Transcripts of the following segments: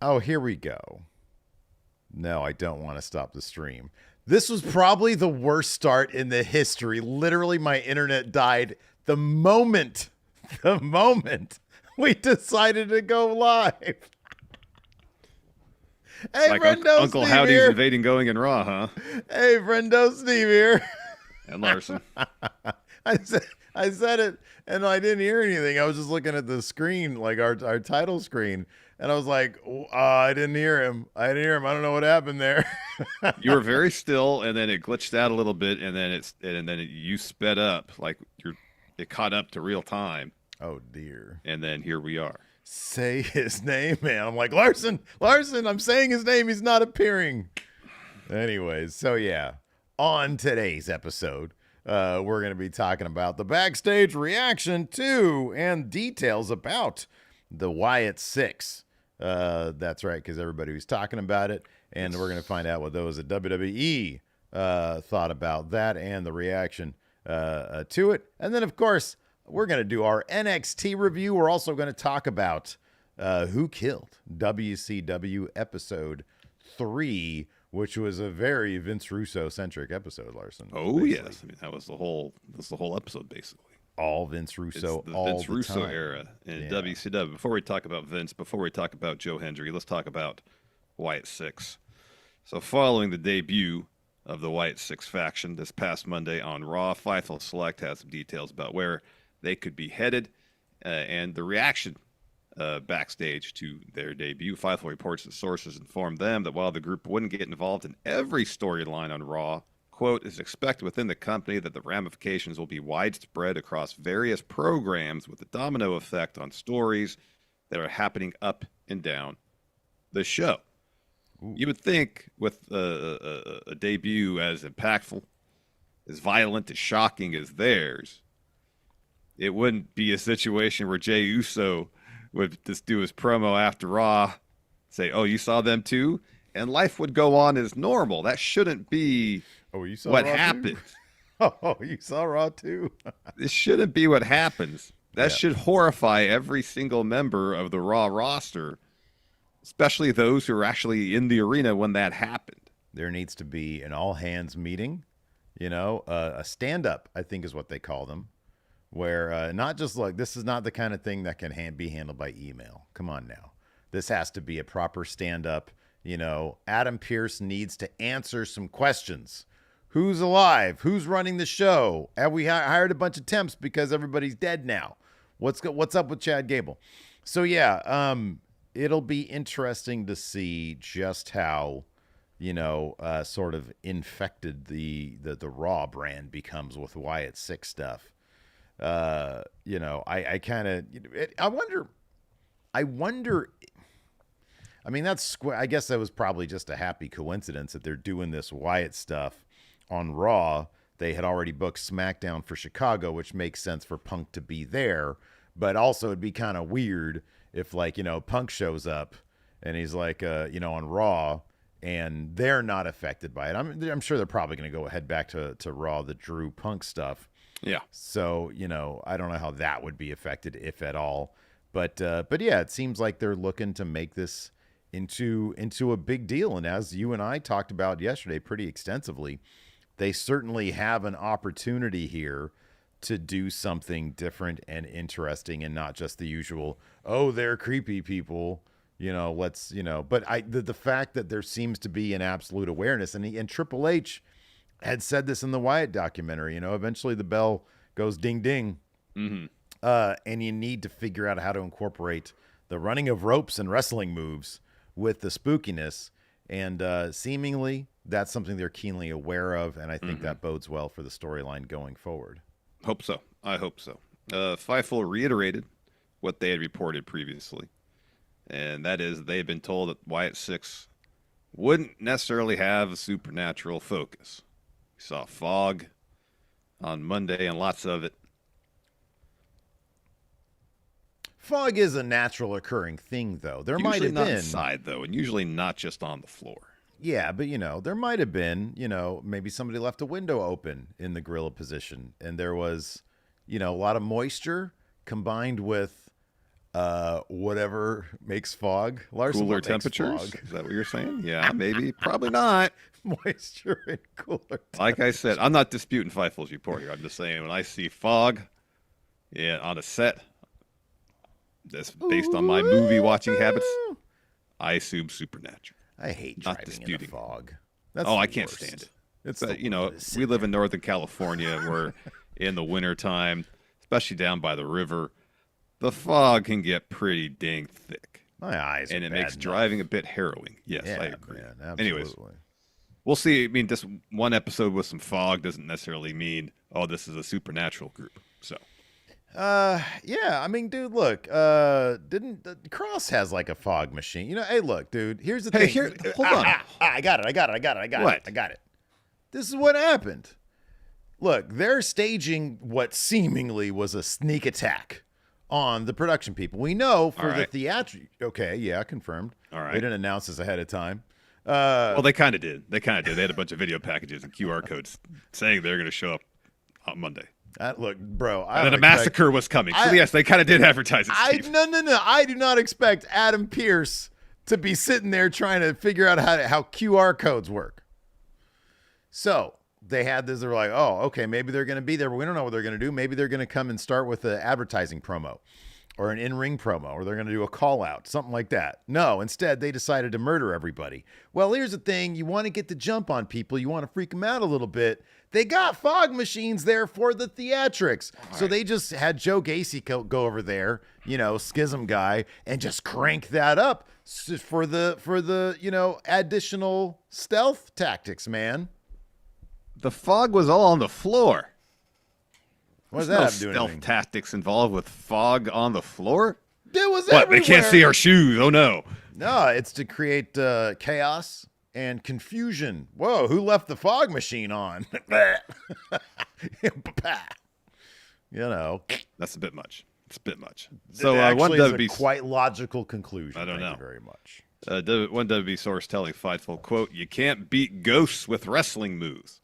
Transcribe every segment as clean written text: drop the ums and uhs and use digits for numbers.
Oh, here we go. No, I don't want to stop the stream. This was probably the worst start in the history. Literally, my internet died the moment, the moment we decided to go live. Hey, Like friendo, Uncle Steve Howdy's here. invading going in Raw, huh? Hey, friendo, Steve here. And Larson. I said it, and I didn't hear anything. I was just looking at the screen, like our title screen, and I was like, I didn't hear him. I didn't hear him. I don't know what happened there. You were very still, and then it glitched out a little bit, and then you sped up, like it caught up to real time, Oh dear. and then here we are. Say his name, man. I'm like, Larson, I'm saying his name. He's not appearing. Anyways, so yeah, on today's episode, we're going to be talking about the backstage reaction to and details about the Wyatt 6. That's right, because everybody was talking about it, and we're going to find out what those at WWE thought about that and the reaction to it. And then, of course, we're going to do our NXT review. We're also going to talk about Who Killed WCW episode 3, which was a very Vince Russo centric episode, Larson. Oh basically. yes, I mean that's the whole episode basically. All Vince Russo, It's the all Vince the Russo time. era in Yeah. WCW. Before we talk about Vince, before we talk about Joe Hendry, let's talk about Wyatt 6. So following the debut of the Wyatt 6 faction this past Monday on Raw, Fightful Select has some details about where they could be headed and the reaction backstage to their debut. Fightful reports that sources informed them that while the group wouldn't get involved in every storyline on Raw, quote, is expected within the company that the ramifications will be widespread across various programs with a domino effect on stories that are happening up and down the show. Ooh. You would think with a debut as impactful, as violent, as shocking as theirs, it wouldn't be a situation where Jey Uso would just do his promo after Raw, say, "Oh, you saw them too," and life would go on as normal. That shouldn't be You saw what Raw happened. Too? Oh, you saw Raw too? This shouldn't be what happens. That Yeah. should horrify every single member of the Raw roster, especially those who are actually in the arena when that happened. There needs to be an all hands meeting, a stand up, I think is what they call them, where not just like this is not the kind of thing that can be handled by email. Come on now. This has to be a proper stand up. Adam Pearce needs to answer some questions. Who's alive? Who's running the show? Have we hired a bunch of temps because everybody's dead now? What's up with Chad Gable? So yeah, it'll be interesting to see just how sort of infected the Raw brand becomes with Wyatt 6 stuff. I kind of, I wonder. I mean, I guess that was probably just a happy coincidence that they're doing this Wyatt stuff on Raw. They had already booked SmackDown for Chicago, which makes sense for Punk to be there. But also, it'd be kind of weird if, Punk shows up and he's on Raw and they're not affected by it. I'm sure they're probably going to go head back to Raw, the Drew Punk stuff. Yeah. So, I don't know how that would be affected, if at all. But yeah, it seems like they're looking to make this into a big deal. And as you and I talked about yesterday pretty extensively, they certainly have an opportunity here to do something different and interesting and not just the usual, oh, they're creepy people, but the fact that there seems to be an absolute awareness, and Triple H had said this in the Wyatt documentary, eventually the bell goes ding, ding. Mm-hmm. And you need to figure out how to incorporate the running of ropes and wrestling moves with the spookiness. And seemingly that's something they're keenly aware of. And I think that bodes well for the storyline going forward. Hope so. I hope so. Fightful reiterated what they had reported previously. And that is they had been told that Wyatt 6 wouldn't necessarily have a supernatural focus. We saw fog on Monday and lots of it. Fog is a natural occurring thing, though. There might Usually have not been inside, though, and usually not just on the floor. Yeah, but there might have been, maybe somebody left a window open in the gorilla position and there was, a lot of moisture combined with Whatever makes fog. Larson, Cooler what makes temperatures? fog? Is that what you're saying? Yeah, maybe. Probably not. Moisture and cooler. Like I said, I'm not disputing Fightful's report here. I'm just saying when I see fog, yeah, on a set, that's based on my movie watching habits, I assume supernatural. I hate Not driving in disputing. the fog. That's Oh, the I can't worst. stand it. It's But, the you know, worst. Just we sit live there. in Northern California where in the wintertime, especially down by the river, the fog can get pretty dang thick. My eyes And are it bad makes enough. driving a bit harrowing. Yes, Yeah, I agree. man, absolutely. Anyways, we'll see. I mean, just one episode with some fog doesn't necessarily mean, oh, this is a supernatural group. So, Yeah, I mean, dude, look, didn't Cross has like a fog machine? You know, hey, look, dude, here's the hey, thing. here, hold on. I got it. What? I got it. This is what happened. Look, they're staging what seemingly was a sneak attack on the production people. We know for All right. the theatrical. Okay, yeah, confirmed. All right. They didn't announce this ahead of time. Well, they kind of did. They had a bunch of video packages and QR codes saying they're going to show up on Monday. Look, bro, And then a massacre was coming. So, yes, they kind of did advertise it, Steve. No. I do not expect Adam Pearce to be sitting there trying to figure out how QR codes work. So they had this. They were like, oh, okay, maybe they're going to be there, but we don't know what they're going to do. Maybe they're going to come and start with an advertising promo or an in-ring promo, or they're going to do a call out, something like that. No, instead they decided to murder everybody. Well, here's the thing. You want to get the jump on people. You want to freak them out a little bit. They got fog machines there for the theatrics. So they just had Joe Gacy go over there, you know, schism guy, and just crank that up for the, you know, additional stealth tactics, man. The fog was all on the floor. What does There's that no have to do with stealth anything? tactics involved with fog on the floor? It was What? They can't everywhere. see our shoes. Oh, no. No, it's to create chaos and confusion. Who left the fog machine on? You know, That's a bit much. It's a bit much. so So one actually is a WB quite logical conclusion. I don't Thank know. you very much. one WB source telling Fightful, quote, "You can't beat ghosts with wrestling moves."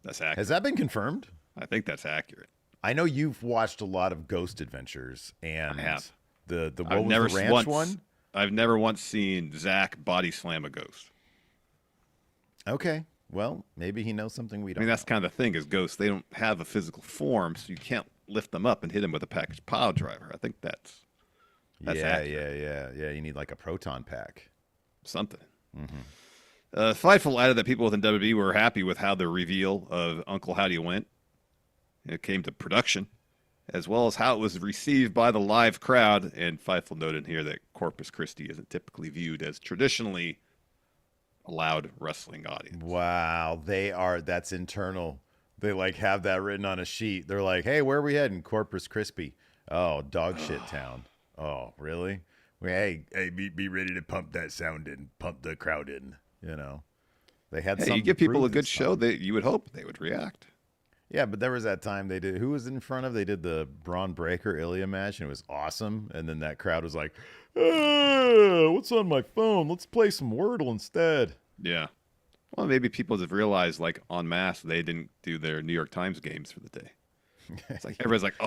That's accurate. Has that been confirmed? I think that's accurate. I know you've watched a lot of Ghost Adventures, and I have. the what I've was never the ranch once, one? I've never once seen Zach body slam a ghost. Okay, well, maybe he knows something we I don't. mean, that's kind of the thing is ghosts. They don't have a physical form, so you can't lift them up and hit them with a package pile driver. I think that's accurate. Yeah. You need like a proton pack. Something. Mm-hmm. Fightful added that people within WWE were happy with how the reveal of Uncle Howdy went. It came to production, as well as how it was received by the live crowd. And Fightful noted here that Corpus Christi isn't typically viewed as traditionally a loud wrestling audience. Wow, that's internal. They like have that written on a sheet. They're like, hey, where are we heading? Corpus Christi. Oh, dog shit town. Oh, really? Hey, be ready to pump that sound in, pump the crowd in. You know, they had. Hey, you give people a good show, you would hope they would react. Yeah, but there was that time they did. Who was in front of? They did the Braun Breaker Ilya match, and it was awesome. And then that crowd was like, "What's on my phone? Let's play some Wordle instead." Yeah. Well, maybe people have realized, like, en masse, they didn't do their New York Times games for the day. It's like everybody's like, oh,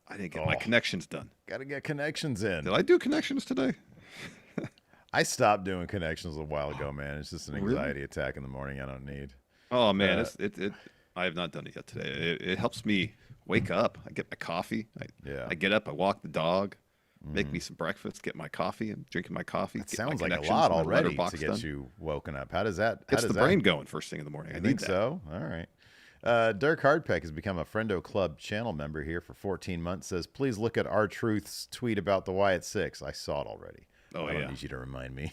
I didn't get my connections done. Got to get connections in. Did I do connections today? I stopped doing connections a while ago, man. It's just an Really? anxiety attack in the morning I don't need. Oh, man. I have not done it yet today. It helps me wake up. I get my coffee. I get up. I walk the dog. Make me some breakfast. Get my coffee. I'm drinking my coffee. That get my sounds like a connections, lot my already letterbox to get done. you woken up. How does that? Gets the brain going first thing in the morning. I You need think that. so? All right. Dirk Hardpeck has become a Friendo Club channel member here for 14 months. Says, please look at R-Truth's tweet about the Wyatt 6. I saw it already. Oh, I don't yeah. need you to remind me.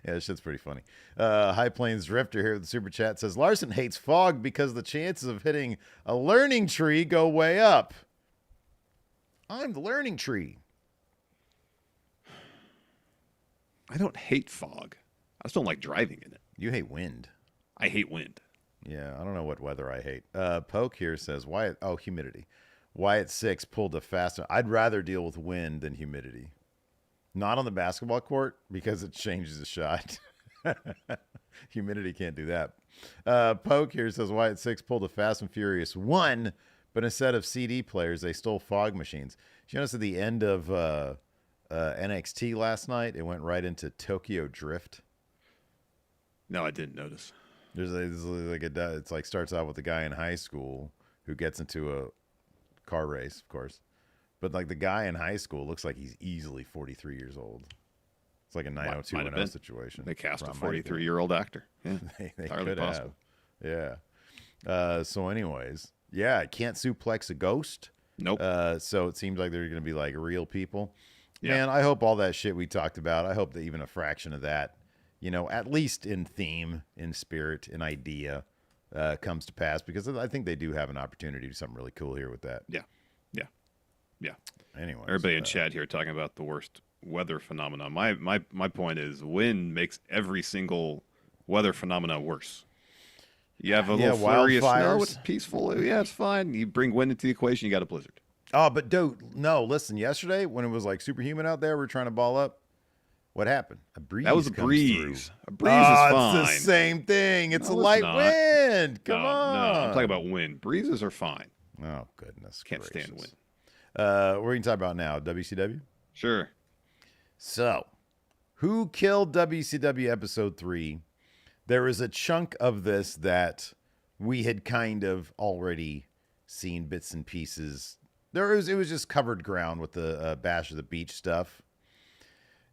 Yeah, this shit's pretty funny. High Plains Drifter here with the super chat says, Larson hates fog because the chances of hitting a learning tree go way up. I'm the learning tree. I don't hate fog. I just don't like driving in it. You hate wind. I hate wind. Yeah, I don't know what weather I hate. Poke here says, Wyatt, humidity. Wyatt 6 pulled a fast. I'd rather deal with wind than humidity. Not on the basketball court because it changes the shot. Humidity can't do that. Poke here says, Wyatt 6 pulled a Fast and Furious 1, but instead of CD players, they stole fog machines. Did you notice at the end of NXT last night, it went right into Tokyo Drift? No, I didn't notice. It's like starts out with a guy in high school who gets into a car race, of course. But like the guy in high school looks like he's easily 43 years old. It's like a 90210 situation. They cast a 43-year-old actor. Yeah, they could possible. Have. Yeah. So anyways, yeah, can't suplex a ghost. Nope. So it seems like they're going to be like real people. Yeah. Man, I hope all that shit we talked about, I hope that even a fraction of that, at least in theme, in spirit, in idea, comes to pass, because I think they do have an opportunity to do something really cool here with that. Yeah. Anyway, everybody in chat here talking about the worst weather phenomenon. My point is, wind makes every single weather phenomenon worse. You have a little flurry of snow, it's peaceful. Yeah, it's fine. You bring wind into the equation, you got a blizzard. Oh, but dude, no, listen, yesterday when it was like superhuman out there, we're trying to ball up. What happened? A breeze. That was a breeze. Through. A breeze is fine. It's the same thing. It's a light wind. Come on. No, I'm talking about wind. Breezes are fine. Oh, goodness. Can't stand wind. What are you talking about now? WCW? Sure. So, who killed WCW episode 3? There is a chunk of this that we had kind of already seen bits and pieces. It was just covered ground with the Bash of the Beach stuff.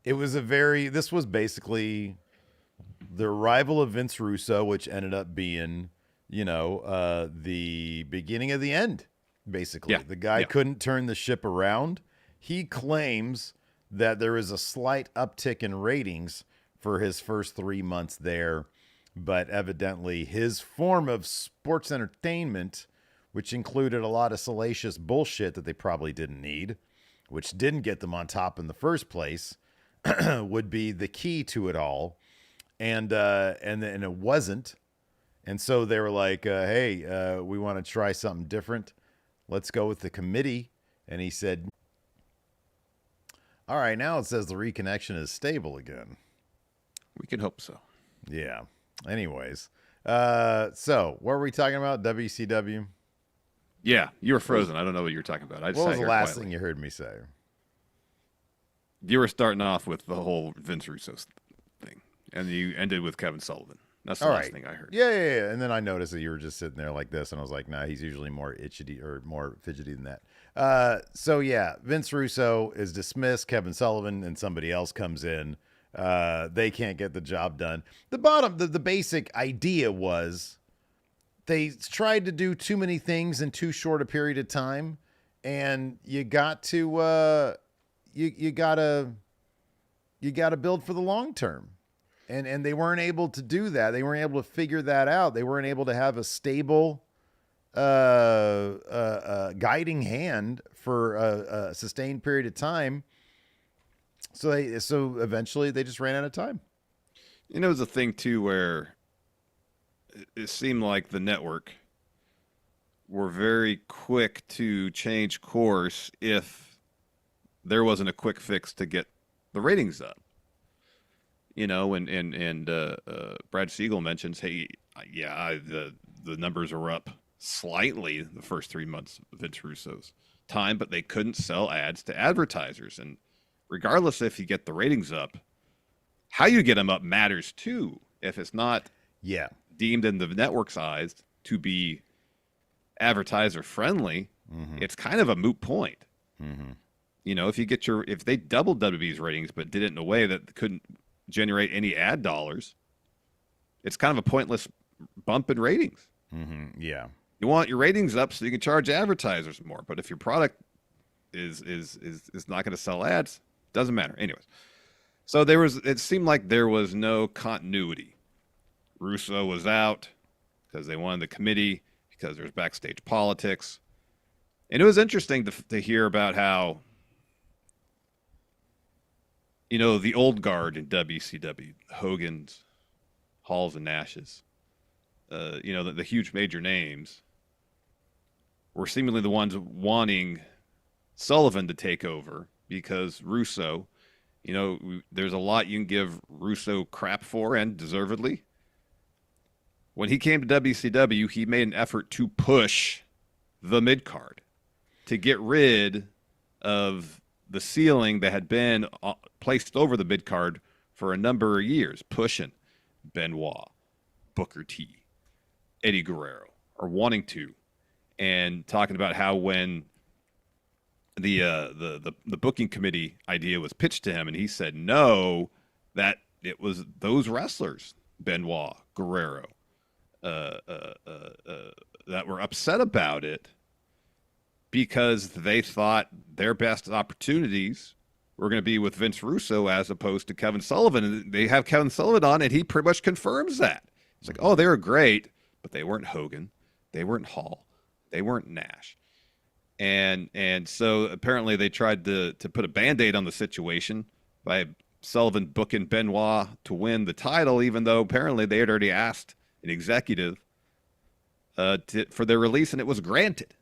This was basically the arrival of Vince Russo, which ended up being, the beginning of the end, basically. Yeah. The guy couldn't turn the ship around. He claims that there is a slight uptick in ratings for his first 3 months there, but evidently his form of sports entertainment, which included a lot of salacious bullshit that they probably didn't need, which didn't get them on top in the first place, would be the key to it all. And it wasn't. And so they were like, hey, we want to try something different. Let's go with the committee. And he said, all right, now it says the reconnection is stable again. We can hope so. Yeah. Anyways. So what were we talking about? WCW? Yeah, you were frozen. I don't know what you were talking about. What was the last thing you heard me say? You were starting off with the whole Vince Russo thing, and you ended with Kevin Sullivan. That's the last thing I heard. Yeah. And then I noticed that you were just sitting there like this, and I was like, nah, he's usually more itchy or more fidgety than that. So yeah, Vince Russo is dismissed. Kevin Sullivan and somebody else comes in. They can't get the job done. The basic idea was they tried to do too many things in too short a period of time, and you got to you gotta build for the long term. And they weren't able to do that. They weren't able to figure that out. They weren't able to have a stable guiding hand for a sustained period of time. So eventually they just ran out of time. It was a thing too where it seemed like the network were very quick to change course if there wasn't a quick fix to get the ratings up. And Brad Siegel mentions, hey, the numbers are up slightly the first 3 months of Vince Russo's time, but they couldn't sell ads to advertisers. And regardless if you get the ratings up, how you get them up matters too. If it's not deemed in the network's eyes to be advertiser friendly, it's kind of a moot point. Mm-hmm. If they doubled WWE's ratings but did it in a way that couldn't generate any ad dollars, it's kind of a pointless bump in ratings. Mm-hmm. Yeah. You want your ratings up so you can charge advertisers more, but if your product is not going to sell ads, doesn't matter. Anyways, so it seemed like there was no continuity. Russo was out because they wanted the committee, because there's backstage politics. And it was interesting to hear about how the old guard in WCW, Hogan's, Halls and Nash's, the huge major names were seemingly the ones wanting Sullivan to take over because Russo, there's a lot you can give Russo crap for, and deservedly. When he came to WCW, he made an effort to push the mid card to get rid of the ceiling that had been placed over the mid card for a number of years, pushing Benoit, Booker T, Eddie Guerrero, or wanting to, and talking about how when the booking committee idea was pitched to him, and he said no, that it was those wrestlers, Benoit, Guerrero, that were upset about it because they thought their best opportunities were going to be with Vince Russo as opposed to Kevin Sullivan. And they have Kevin Sullivan on, and he pretty much confirms that. It's like, oh, they were great, but they weren't Hogan, they weren't Hall, they weren't Nash. And so apparently they tried to put a Band-Aid on the situation by Sullivan booking Benoit to win the title, even though apparently they had already asked an executive for their release, and it was granted.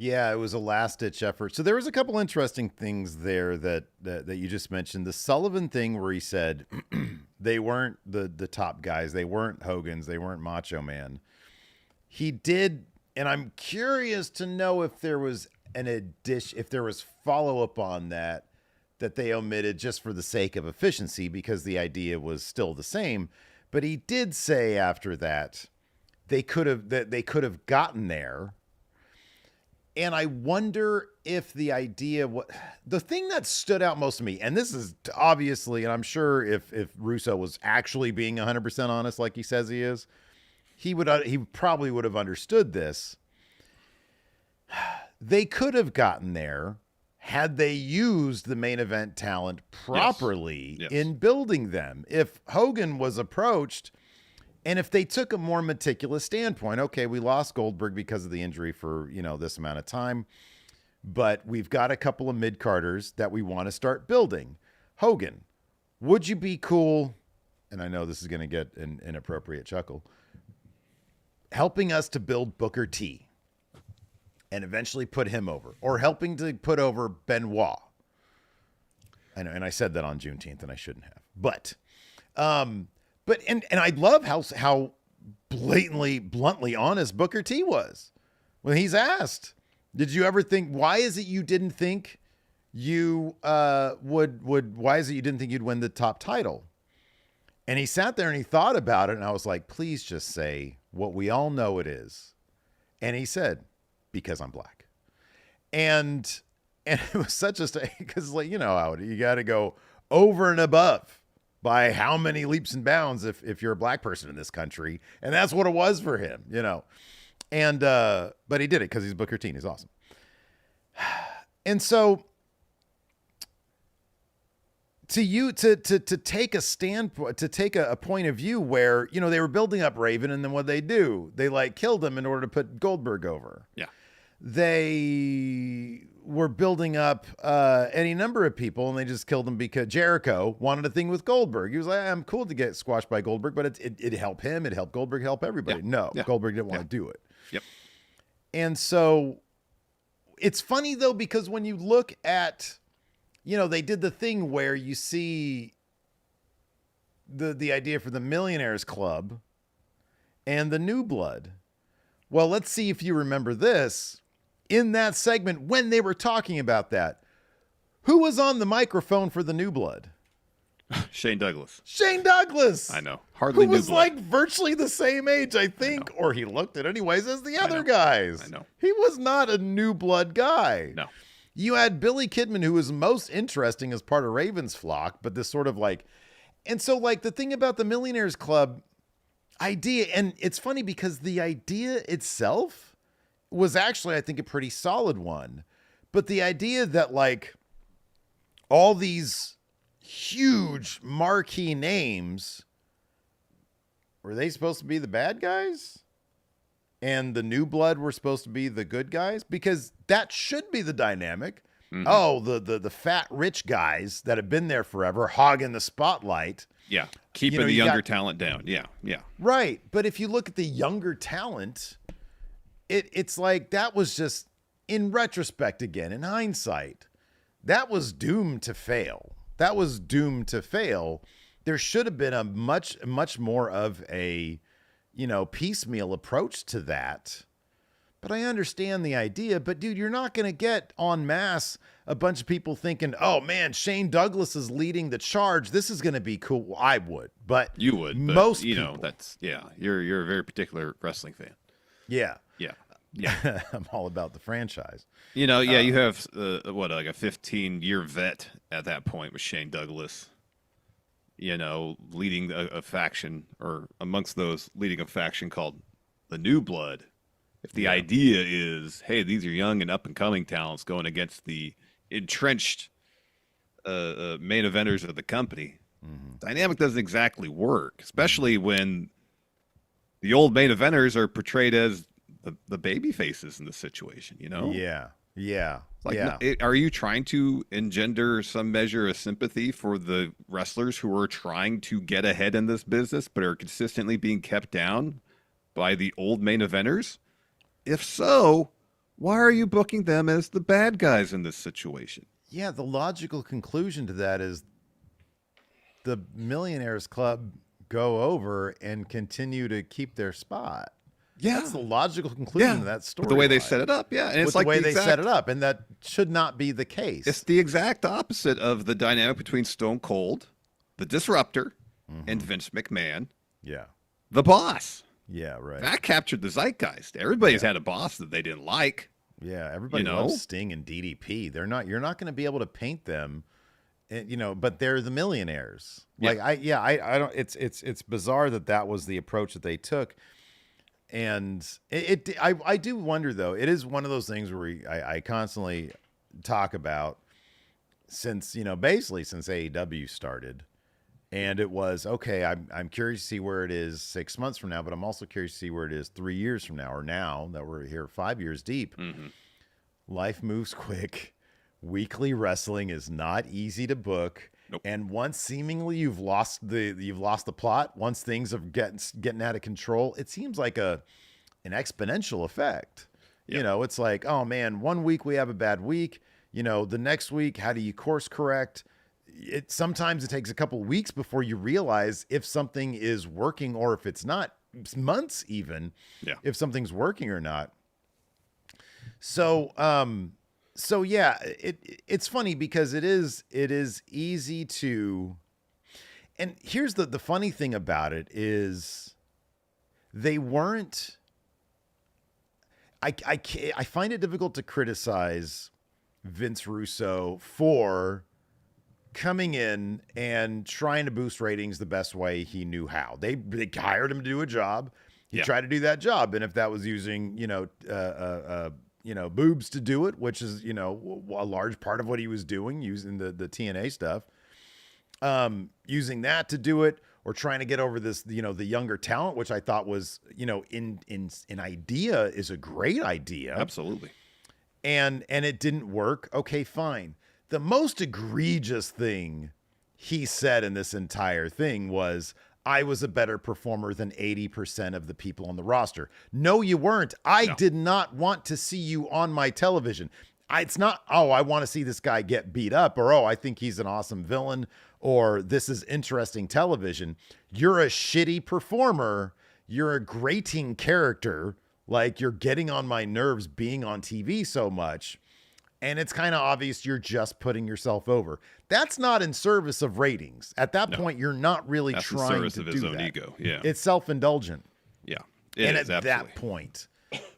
Yeah, it was a last-ditch effort. So there was a couple interesting things there that you just mentioned. The Sullivan thing where he said they weren't the top guys. They weren't Hogan's. They weren't Macho Man. He did, and I'm curious to know if there was if there was follow-up on that they omitted just for the sake of efficiency because the idea was still the same. But he did say after that they could have gotten there. And I wonder if the idea, the thing that stood out most to me, and this is obviously, and I'm sure if Russo was actually being 100% honest, like he says he is, he probably would have understood this. They could have gotten there had they used the main event talent properly in building them. If Hogan was approached, and if they took a more meticulous standpoint, okay, we lost Goldberg because of the injury for, this amount of time, but we've got a couple of mid-carders that we want to start building. Hogan, would you be cool, and I know this is going to get an inappropriate chuckle, helping us to build Booker T and eventually put him over, or helping to put over Benoit? I know, and I said that on Juneteenth, and I shouldn't have. But I love how bluntly honest Booker T was when he's asked, did you ever think, why is it you didn't think you why is it you didn't think you'd win the top title? And he sat there and he thought about it, and I was like, please just say what we all know it is. And he said, because I'm black. And it was such a, because how you got to go over and above by how many leaps and bounds if you're a black person in this country. And that's what it was for him, And but he did it because he's Booker T. He's awesome. And so to take a standpoint, to take a point of view where, they were building up Raven, and then what they do, they killed him in order to put Goldberg over. Yeah. They were building up any number of people, and they just killed him because Jericho wanted a thing with Goldberg. He was like, I'm cool to get squashed by Goldberg, but it helped him. It helped Goldberg, help everybody. No, Goldberg didn't want to do it. Yep. And so it's funny, though, because when you look at, they did the thing where you see the idea for the Millionaires Club and the New Blood. Well, let's see if you remember this. In that segment, when they were talking about that, who was on the microphone for the New Blood? Shane Douglas. Shane Douglas. I know. Hardly who New was Blood. like virtually the same age, I think, or he looked it anyways as the other guys. I know. He was not a New Blood guy. No. You had Billy Kidman, who was most interesting as part of Raven's flock, but this sort of and so the thing about the Millionaires Club idea, and it's funny because the idea itself was actually, I think, a pretty solid one. But the idea that all these huge marquee names, were they supposed to be the bad guys? And the New Blood were supposed to be the good guys? Because that should be the dynamic. Mm-hmm. Oh, the fat rich guys that have been there forever, hogging the spotlight. Yeah, keeping the younger talent down. Yeah. Right. But if you look at the younger talent, it's like that was just, in retrospect again, in hindsight, that was doomed to fail. There should have been a much more of a, piecemeal approach to that. But I understand the idea. But dude, you're not going to get en masse a bunch of people thinking, oh man, Shane Douglas is leading the charge. This is going to be cool. Well, I would, but You would, but most you people, know, that's you're a very particular wrestling fan. yeah, Yeah. Yeah. I'm all about the franchise. You know, yeah, you have like a 15-year vet at that point with Shane Douglas, you know, leading a faction, or amongst those leading a faction called the New Blood. If the idea is, hey, these are young and up and coming talents going against the entrenched main eventers of the company, dynamic doesn't exactly work, especially when the old main eventers are portrayed as the baby faces in the situation, you know? Yeah. Like, are you trying to engender some measure of sympathy for the wrestlers who are trying to get ahead in this business but are consistently being kept down by the old main eventers? If so, why are you booking them as the bad guys in this situation? Yeah, the logical conclusion to that is the Millionaires Club go over and continue to keep their spot. Yeah. That's the logical conclusion of that story. With the way they set it up, yeah. And it's with like the way they set it up, and that should not be the case. It's the exact opposite of the dynamic between Stone Cold, the Disruptor, and Vince McMahon, the boss. Yeah, right. That captured the zeitgeist. Everybody's had a boss that they didn't like. Yeah, everybody loves Sting and DDP. You're not going to be able to paint them, but they're the millionaires. Like I don't. It's bizarre that was the approach that they took, and I do wonder though. It is one of those things where I constantly talk about since basically since AEW started. And it was, okay, I'm curious to see where it is 6 months from now, but I'm also curious to see where it is 3 years from now, or now that we're here 5 years deep. Life moves quick. Weekly wrestling is not easy to book. Nope. And once seemingly you've lost the plot, once things are getting out of control, it seems like an exponential effect. Yep. It's like, oh man, 1 week we have a bad week. The next week, how do you course correct? Sometimes it takes a couple of weeks before you realize if something is working or if it's not. It's months even, if something's working or not. So yeah, it's funny because it is easy to, and here's the funny thing about it is they weren't. I find it difficult to criticize Vince Russo for coming in and trying to boost ratings the best way he knew how. They hired him to do a job. He tried to do that job, and if that was using boobs to do it, which is a large part of what he was doing, using the TNA stuff, using that to do it, or trying to get over this the younger talent, which I thought was in idea is a great idea, absolutely, and it didn't work. Okay, fine. The most egregious thing he said in this entire thing was, I was a better performer than 80% of the people on the roster. No, you weren't. I did not want to see you on my television. It's not, I want to see this guy get beat up, or, I think he's an awesome villain, or this is interesting television. You're a shitty performer. You're a grating character. Like, you're getting on my nerves being on TV so much. And it's kind of obvious you're just putting yourself over. That's not in service of ratings. At that point, you're not really trying to do that. That's in service of his own ego. Yeah, it's self-indulgent. Yeah, at that point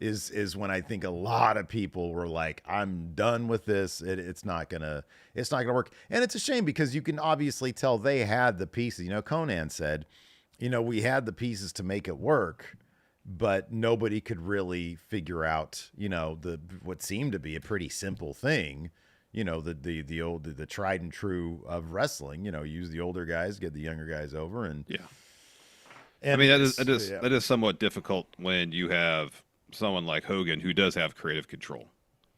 is when I think a lot of people were like, "I'm done with this. It's not gonna work." And it's a shame because you can obviously tell they had the pieces. Conan said, we had the pieces to make it work. But nobody could really figure out, what seemed to be a pretty simple thing, the tried and true of wrestling. Use the older guys, get the younger guys over, and I mean that is somewhat difficult when you have someone like Hogan who does have creative control.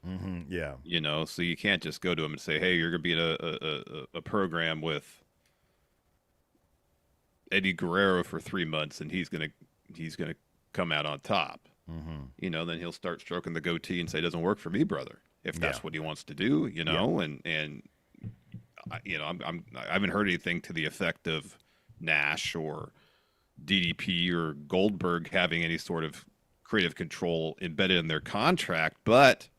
So you can't just go to him and say, "Hey, you're going to be in a program with Eddie Guerrero for 3 months, and he's gonna come out on top." Then he'll start stroking the goatee and say, "It doesn't work for me, brother." If that's what he wants to do, and I haven't heard anything to the effect of Nash or DDP or Goldberg having any sort of creative control embedded in their contract, but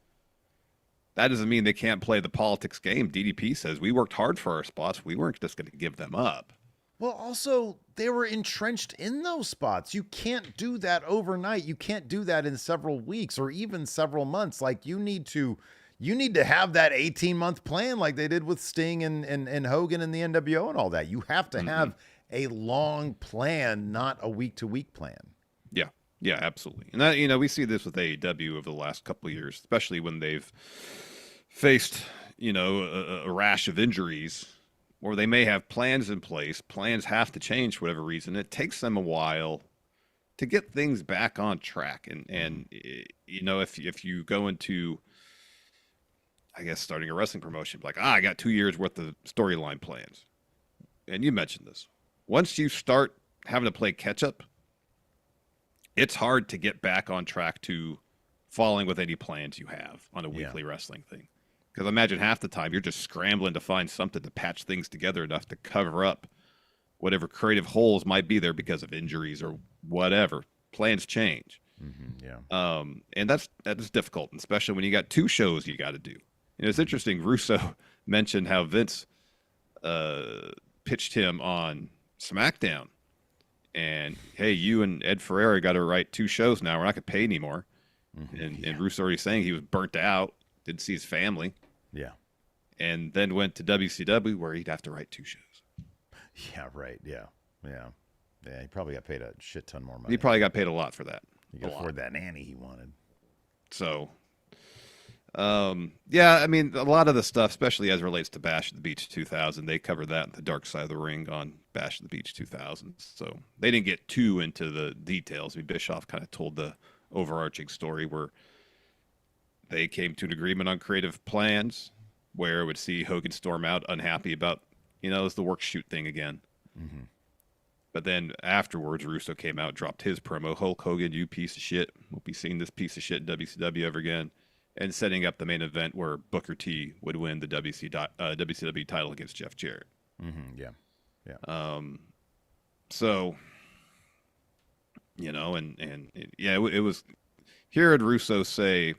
that doesn't mean they can't play the politics game. DDP says we worked hard for our spots. We weren't just going to give them up. Well, also, they were entrenched in those spots. You can't do that overnight. You can't do that in several weeks or even several months. Like, you need to have that 18-month plan like they did with Sting and Hogan and the NWO and all that. You have to have a long plan, not a week-to-week plan. Yeah. Yeah, absolutely. And that, we see this with AEW over the last couple of years, especially when they've faced, a rash of injuries, or they may have plans in place. Plans have to change for whatever reason. It takes them a while to get things back on track. And if you go into, I guess, starting a wrestling promotion, like, I got 2 years worth of storyline plans. And you mentioned this. Once you start having to play catch up, it's hard to get back on track to following with any plans you have on a weekly wrestling thing. Because imagine half the time you're just scrambling to find something to patch things together enough to cover up whatever creative holes might be there because of injuries or whatever. Plans change. And that's difficult, especially when you got 2 shows you got to do. And it's interesting, Russo mentioned how Vince pitched him on SmackDown. And, hey, you and Ed Ferreira got to write 2 shows now. We're not going to pay anymore. And Russo already saying he was burnt out, didn't see his family. Yeah. And then went to WCW where he'd have to write 2 shows. Yeah, right. Yeah. He probably got paid a shit ton more money. He probably got paid a lot for that. He could afford that nanny he wanted. So, a lot of the stuff, especially as it relates to Bash at the Beach 2000, they covered that in the Dark Side of the Ring on Bash at the Beach 2000. So they didn't get too into the details. Bischoff kind of told the overarching story where they came to an agreement on creative plans where it would see Hogan storm out unhappy about, it was the work shoot thing again. But then afterwards, Russo came out, dropped his promo, Hulk Hogan, you piece of shit. Won't be seeing this piece of shit in WCW ever again. And setting up the main event where Booker T would win the WCW title against Jeff Jarrett. So, it was hearing Russo say,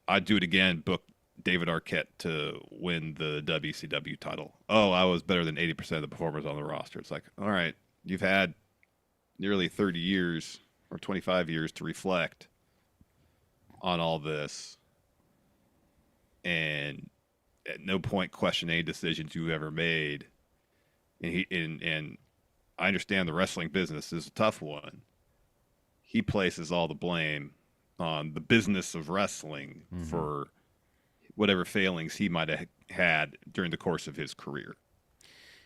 I'd do it again, book David Arquette to win the WCW title. Oh, I was better than 80% of the performers on the roster. It's like, all right, you've had nearly 30 years or 25 years to reflect on all this, and at no point question any decisions you ever made. And I understand the wrestling business is a tough one. He places all the blame on the business of wrestling for whatever failings he might have had during the course of his career.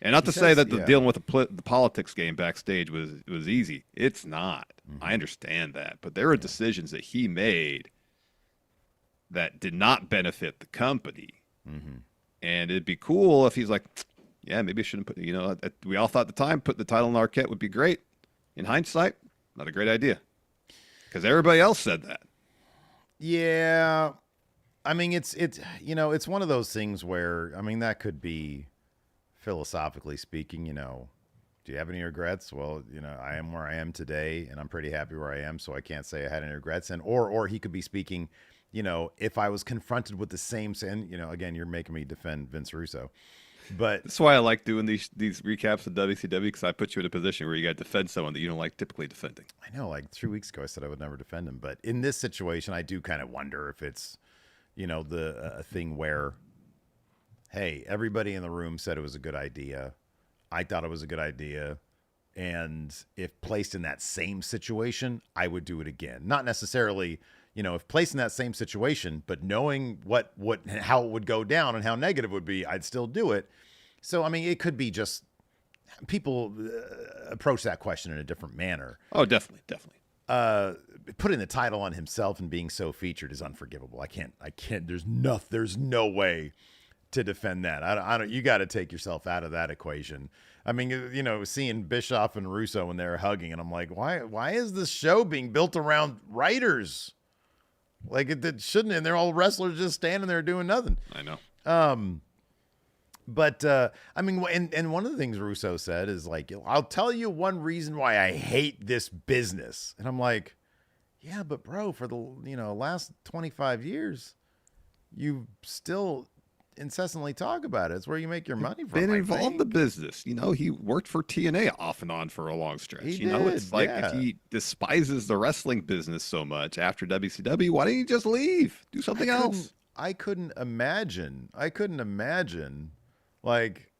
And not to say that dealing with the politics game backstage was easy. It's not. I understand that. But there are decisions that he made that did not benefit the company. And it'd be cool if he's like, yeah, maybe I shouldn't put, we all thought at the time, put the title on Arquette would be great. In hindsight, not a great idea. Because everybody else said that. Yeah. I mean, it's one of those things where, that could be, philosophically speaking, do you have any regrets? Well, I am where I am today, and I'm pretty happy where I am, so I can't say I had any regrets. And or he could be speaking, if I was confronted with the same, and again, you're making me defend Vince Russo, but that's why I like doing these recaps of WCW, because I put you in a position where you got to defend someone that you don't like typically defending. I know, like 3 weeks ago, I said I would never defend him, but in this situation, I do kind of wonder if it's, the thing where, hey, everybody in the room said it was a good idea. I thought it was a good idea. And if placed in that same situation, I would do it again. Not necessarily, if placed in that same situation, but knowing how it would go down and how negative it would be, I'd still do it. So, it could be just people approach that question in a different manner. Oh, definitely. Putting the title on himself and being so featured is unforgivable. I can't, there's no way to defend that. I don't, you got to take yourself out of that equation. Seeing Bischoff and Russo when they're hugging, and I'm like, why is this show being built around writers? Like it shouldn't, and they're all wrestlers just standing there doing nothing. I know. But I mean, and one of the things Russo said is like, I'll tell you one reason why I hate this business. And I'm like, yeah, but bro, for the last 25 years, you still incessantly talk about it. It's where you make your money from. Been involved in the business. He worked for TNA off and on for a long stretch. It's like if he despises the wrestling business so much after WCW, why didn't you just leave? Do something else. I couldn't imagine. Like,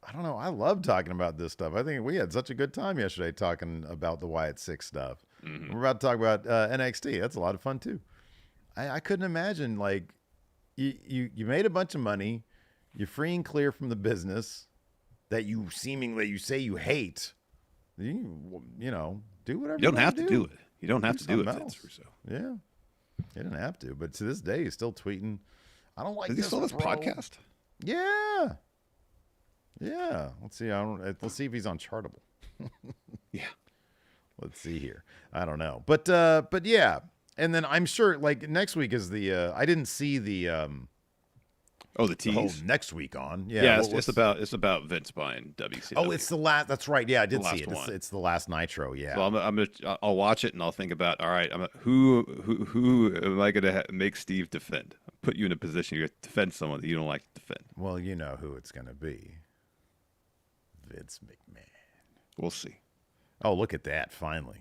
I don't know. I love talking about this stuff. I think we had such a good time yesterday talking about the Wyatt 6 stuff. Mm-hmm. We're about to talk about NXT. That's a lot of fun too. I couldn't imagine, like, you made a bunch of money, you're free and clear from the business that you say you hate. You do whatever. You don't have to do it. You don't have to do it, Vince Russo. Yeah, you didn't have to. But to this day, he's still tweeting. I don't like. Does he still have his podcast? Yeah. Let's see. Let's see if he's on Chartable. Yeah. Let's see here. I don't know, but yeah. And then I'm sure, like, next week is the. I didn't see the. The tease next week on. Yeah. It's about Vince buying WCW. Oh, it's the last. That's right. Yeah, I did see it. It's the last Nitro. Yeah. So I'll watch it and I'll think about. All right, who am I gonna make Steve defend? Put you in a position you have to defend someone that you don't like to defend. Well, you know who it's gonna be. Vince McMahon. We'll see. Oh, look at that! Finally.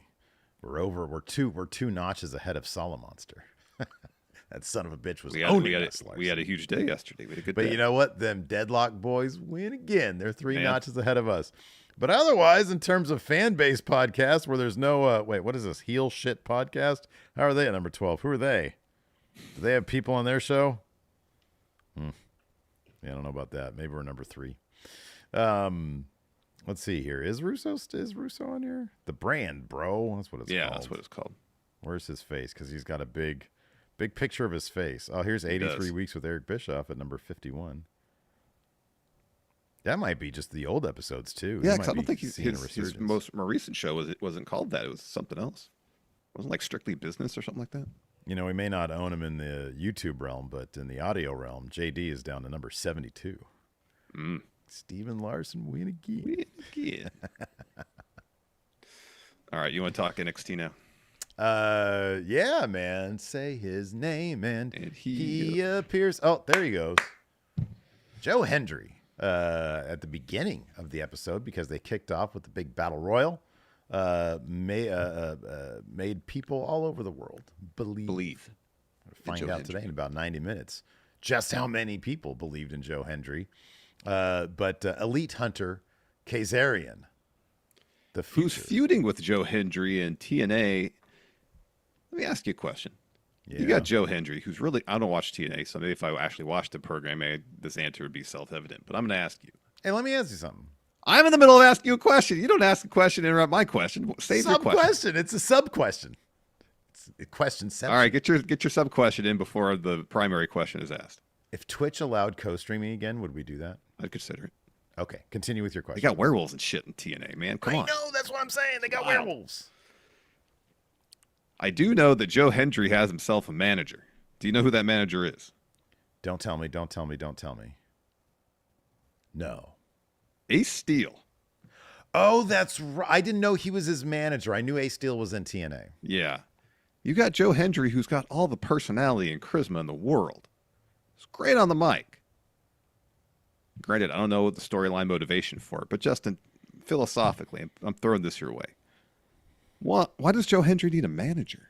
We're two notches ahead of Solomonster. That son of a bitch was owning us. We had a huge day yesterday. We had a good day. But you know what? Them Deadlock boys win again. They're three notches ahead of us. But otherwise, in terms of fan base podcasts, where there's no what is this? Heel shit podcast? How are they at number 12? Who are they? Do they have people on their show? Yeah, I don't know about that. Maybe we're number 3. Let's see here. Is Russo on here? The Brand, bro. That's what it's called. Yeah, that's what it's called. Where's his face? Because he's got a big picture of his face. Oh, here's 83 Weeks with Eric Bischoff at number 51. That might be just the old episodes too. Yeah, because I don't think his more recent show wasn't called that. It was something else. It wasn't like Strictly Business or something like that. We may not own him in the YouTube realm, but in the audio realm, JD is down to number 72. Steven Larson win again. All right, you want to talk NXT now? Yeah, man. Say his name and he appears. Oh, there he goes. Joe Hendry. At the beginning of the episode, because they kicked off with the big battle royal, made people all over the world believe. Find out today in about 90 minutes just how many people believed in Joe Hendry. But Elite Hunter Kazarian, who's feuding with Joe Hendry and TNA. Let me ask you a question. Yeah. You got Joe Hendry, who's really, I don't watch TNA, so maybe if I actually watched the program, this answer would be self-evident. But I'm going to ask you. Hey, let me ask you something. I'm in the middle of asking you a question. You don't ask a question, interrupt my question. Save your question. It's a sub-question. It's question 7. All right, get your sub-question in before the primary question is asked. If Twitch allowed co-streaming again, would we do that? I'd consider it. Okay, continue with your question. They got werewolves and shit in TNA, man. Come on. I know, that's what I'm saying. They got werewolves. I do know that Joe Hendry has himself a manager. Do you know who that manager is? Don't tell me. No. Ace Steel. Oh, that's right. I didn't know he was his manager. I knew Ace Steel was in TNA. Yeah. You got Joe Hendry, who's got all the personality and charisma in the world. He's great on the mic. Granted, I don't know what the storyline motivation for it, but just philosophically, I'm throwing this your way. Why does Joe Hendry need a manager?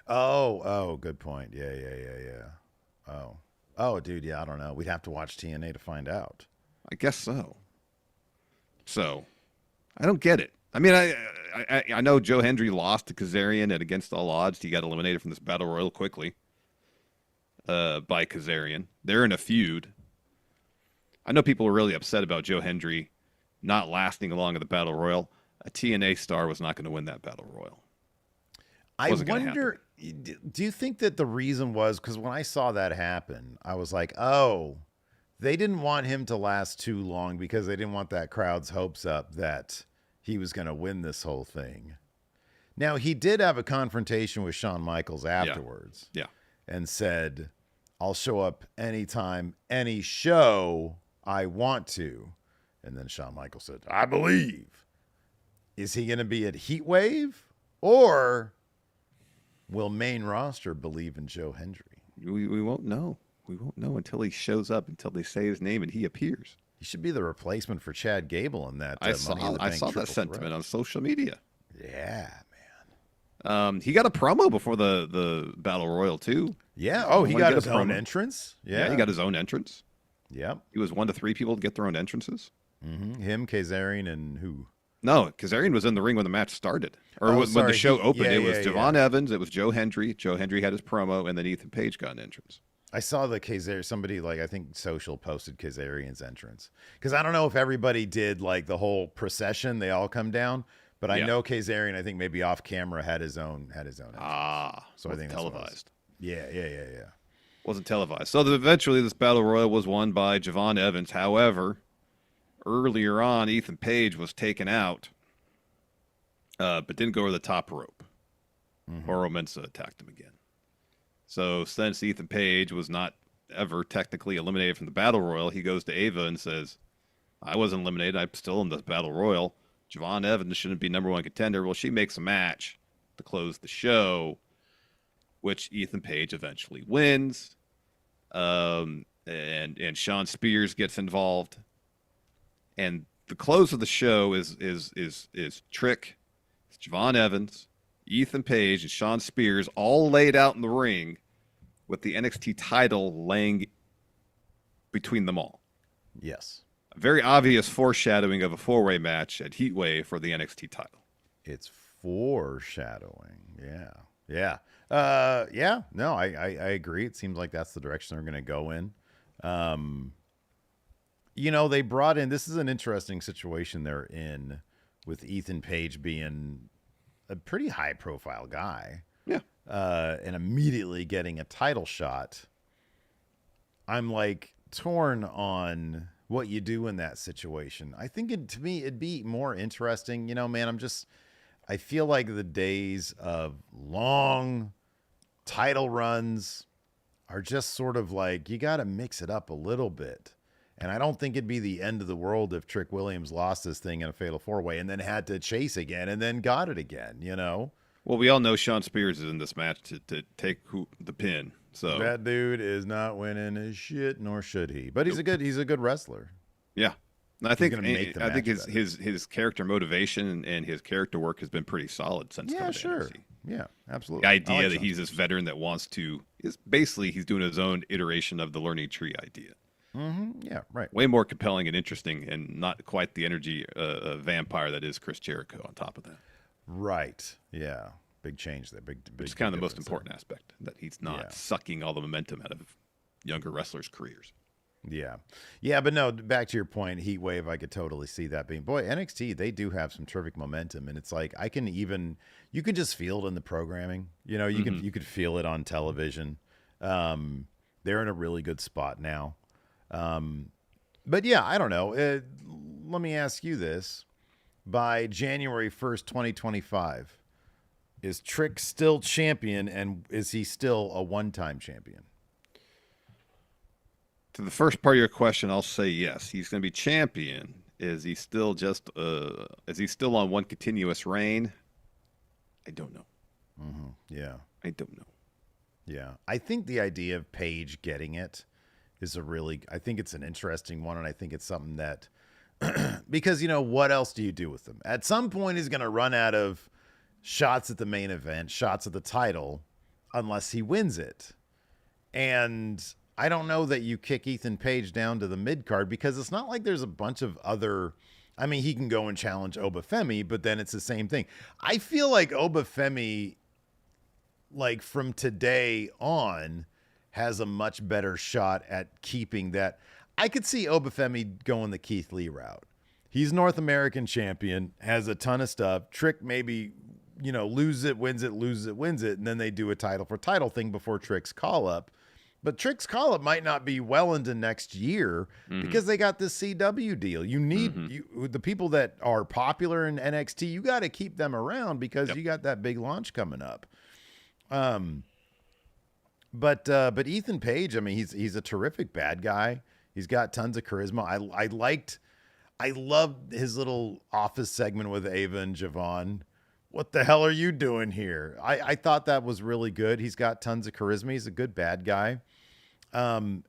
Oh, good point. Yeah. Oh, dude, yeah, I don't know. We'd have to watch TNA to find out. I guess so. So, I don't get it. I mean, I know Joe Hendry lost to Kazarian at Against All Odds. He got eliminated from this battle royal quickly by Kazarian. They're in a feud. I know people were really upset about Joe Hendry not lasting along at the battle royal. A TNA star was not going to win that battle royal. I wonder, do you think that the reason was, because when I saw that happen, I was like, oh, they didn't want him to last too long because they didn't want that crowd's hopes up that he was going to win this whole thing. Now, he did have a confrontation with Shawn Michaels afterwards. Yeah. And said, I'll show up anytime, any show. I want to. And then Shawn Michaels said, I believe. Is he going to be at Heat Wave? Or will main roster believe in Joe Hendry? We won't know. We won't know until he shows up, until they say his name and he appears. He should be the replacement for Chad Gable in that. I saw that sentiment on social media. Yeah, He got a promo before the Battle Royal too. yeah. Oh, he got his own entrance. Yeah, he got his own entrance. Yep. He was 1 to 3 people to get their own entrances. Him, Kazarian, and who? No, Kazarian was in the ring when the match started, or when the show opened. It was Javon Evans. It was Joe Hendry. Joe Hendry had his promo, and then Ethan Page got an entrance. I saw the Kazarian. Somebody I think social posted Kazarian's entrance because I don't know if everybody did the whole procession. They all come down, but I know Kazarian. I think maybe off camera had his own. Entrance. So I think televised. Yeah. Wasn't televised. So eventually, this battle royal was won by Javon Evans. However, earlier on, Ethan Page was taken out, but didn't go over the top rope. Oro Mensa attacked him again. So since Ethan Page was not ever technically eliminated from the battle royal, he goes to Ava and says, I wasn't eliminated. I'm still in the battle royal. Javon Evans shouldn't be number 1 contender. Well, she makes a match to close the show, which Ethan Page eventually wins. And Sean Spears gets involved. And the close of the show is Trick, it's Javon Evans, Ethan Page, and Sean Spears all laid out in the ring with the NXT title laying between them all. Yes. A very obvious foreshadowing of a 4-way match at Heatwave for the NXT title. It's foreshadowing. Yeah. No, I agree. It seems like that's the direction they're going to go in. They brought in, this is an interesting situation they're in with Ethan Page being a pretty high profile guy. Yeah. And immediately getting a title shot. I'm torn on what you do in that situation. I think to me, it'd be more interesting. Man, I feel like the days of long title runs are just sort of you got to mix it up a little bit. And I don't think it'd be the end of the world if Trick Williams lost this thing in a fatal 4-way and then had to chase again and then got it again, Well, we all know Sean Spears is in this match to take the pin. So that dude is not winning his shit, nor should he. But he's a good wrestler. Yeah. And I think his character motivation and his character work has been pretty solid since coming to NXT. Yeah, absolutely. The idea that he's this veteran that wants to is basically he's doing his own iteration of the learning tree idea. Yeah, right. Way more compelling and interesting, and not quite the energy vampire that is Chris Jericho on top of that. Right. Yeah. Big change there. Big. It's kind of the most important aspect, that he's not sucking all the momentum out of younger wrestlers' careers. Yeah. Yeah, but no, back to your point, Heat Wave, I could totally see that being. Boy, NXT, they do have some terrific momentum, and it's you can just feel it in the programming. You could feel it on television. They're in a really good spot now. But yeah, I don't know. Let me ask you this. By January 1st, 2025, is Trick still champion, and is he still a one-time champion? To the first part of your question, I'll say yes. He's going to be champion. Is he still on one continuous reign? I don't know. Yeah. I don't know. Yeah. I think the idea of Paige getting it is I think it's an interesting one, and I think it's something that, because, what else do you do with him? At some point, he's going to run out of shots at the main event, shots at the title, unless he wins it. And I don't know that you kick Ethan Page down to the mid card, because it's not like there's a bunch of other. I mean, he can go and challenge Obafemi, but then it's the same thing. I feel like Obafemi, from today on, has a much better shot at keeping that. I could see Obafemi going the Keith Lee route. He's North American champion, has a ton of stuff. Trick maybe, loses it, wins it, and then they do a title for title thing before Trick's call up. But Trick's call-up might not be well into next year because they got this CW deal. You need the people that are popular in NXT, you got to keep them around because you got that big launch coming up. But Ethan Page, I mean, he's a terrific bad guy. He's got tons of charisma. I loved his little office segment with Ava and Javon. What the hell are you doing here? I thought that was really good. He's got tons of charisma. He's a good bad guy.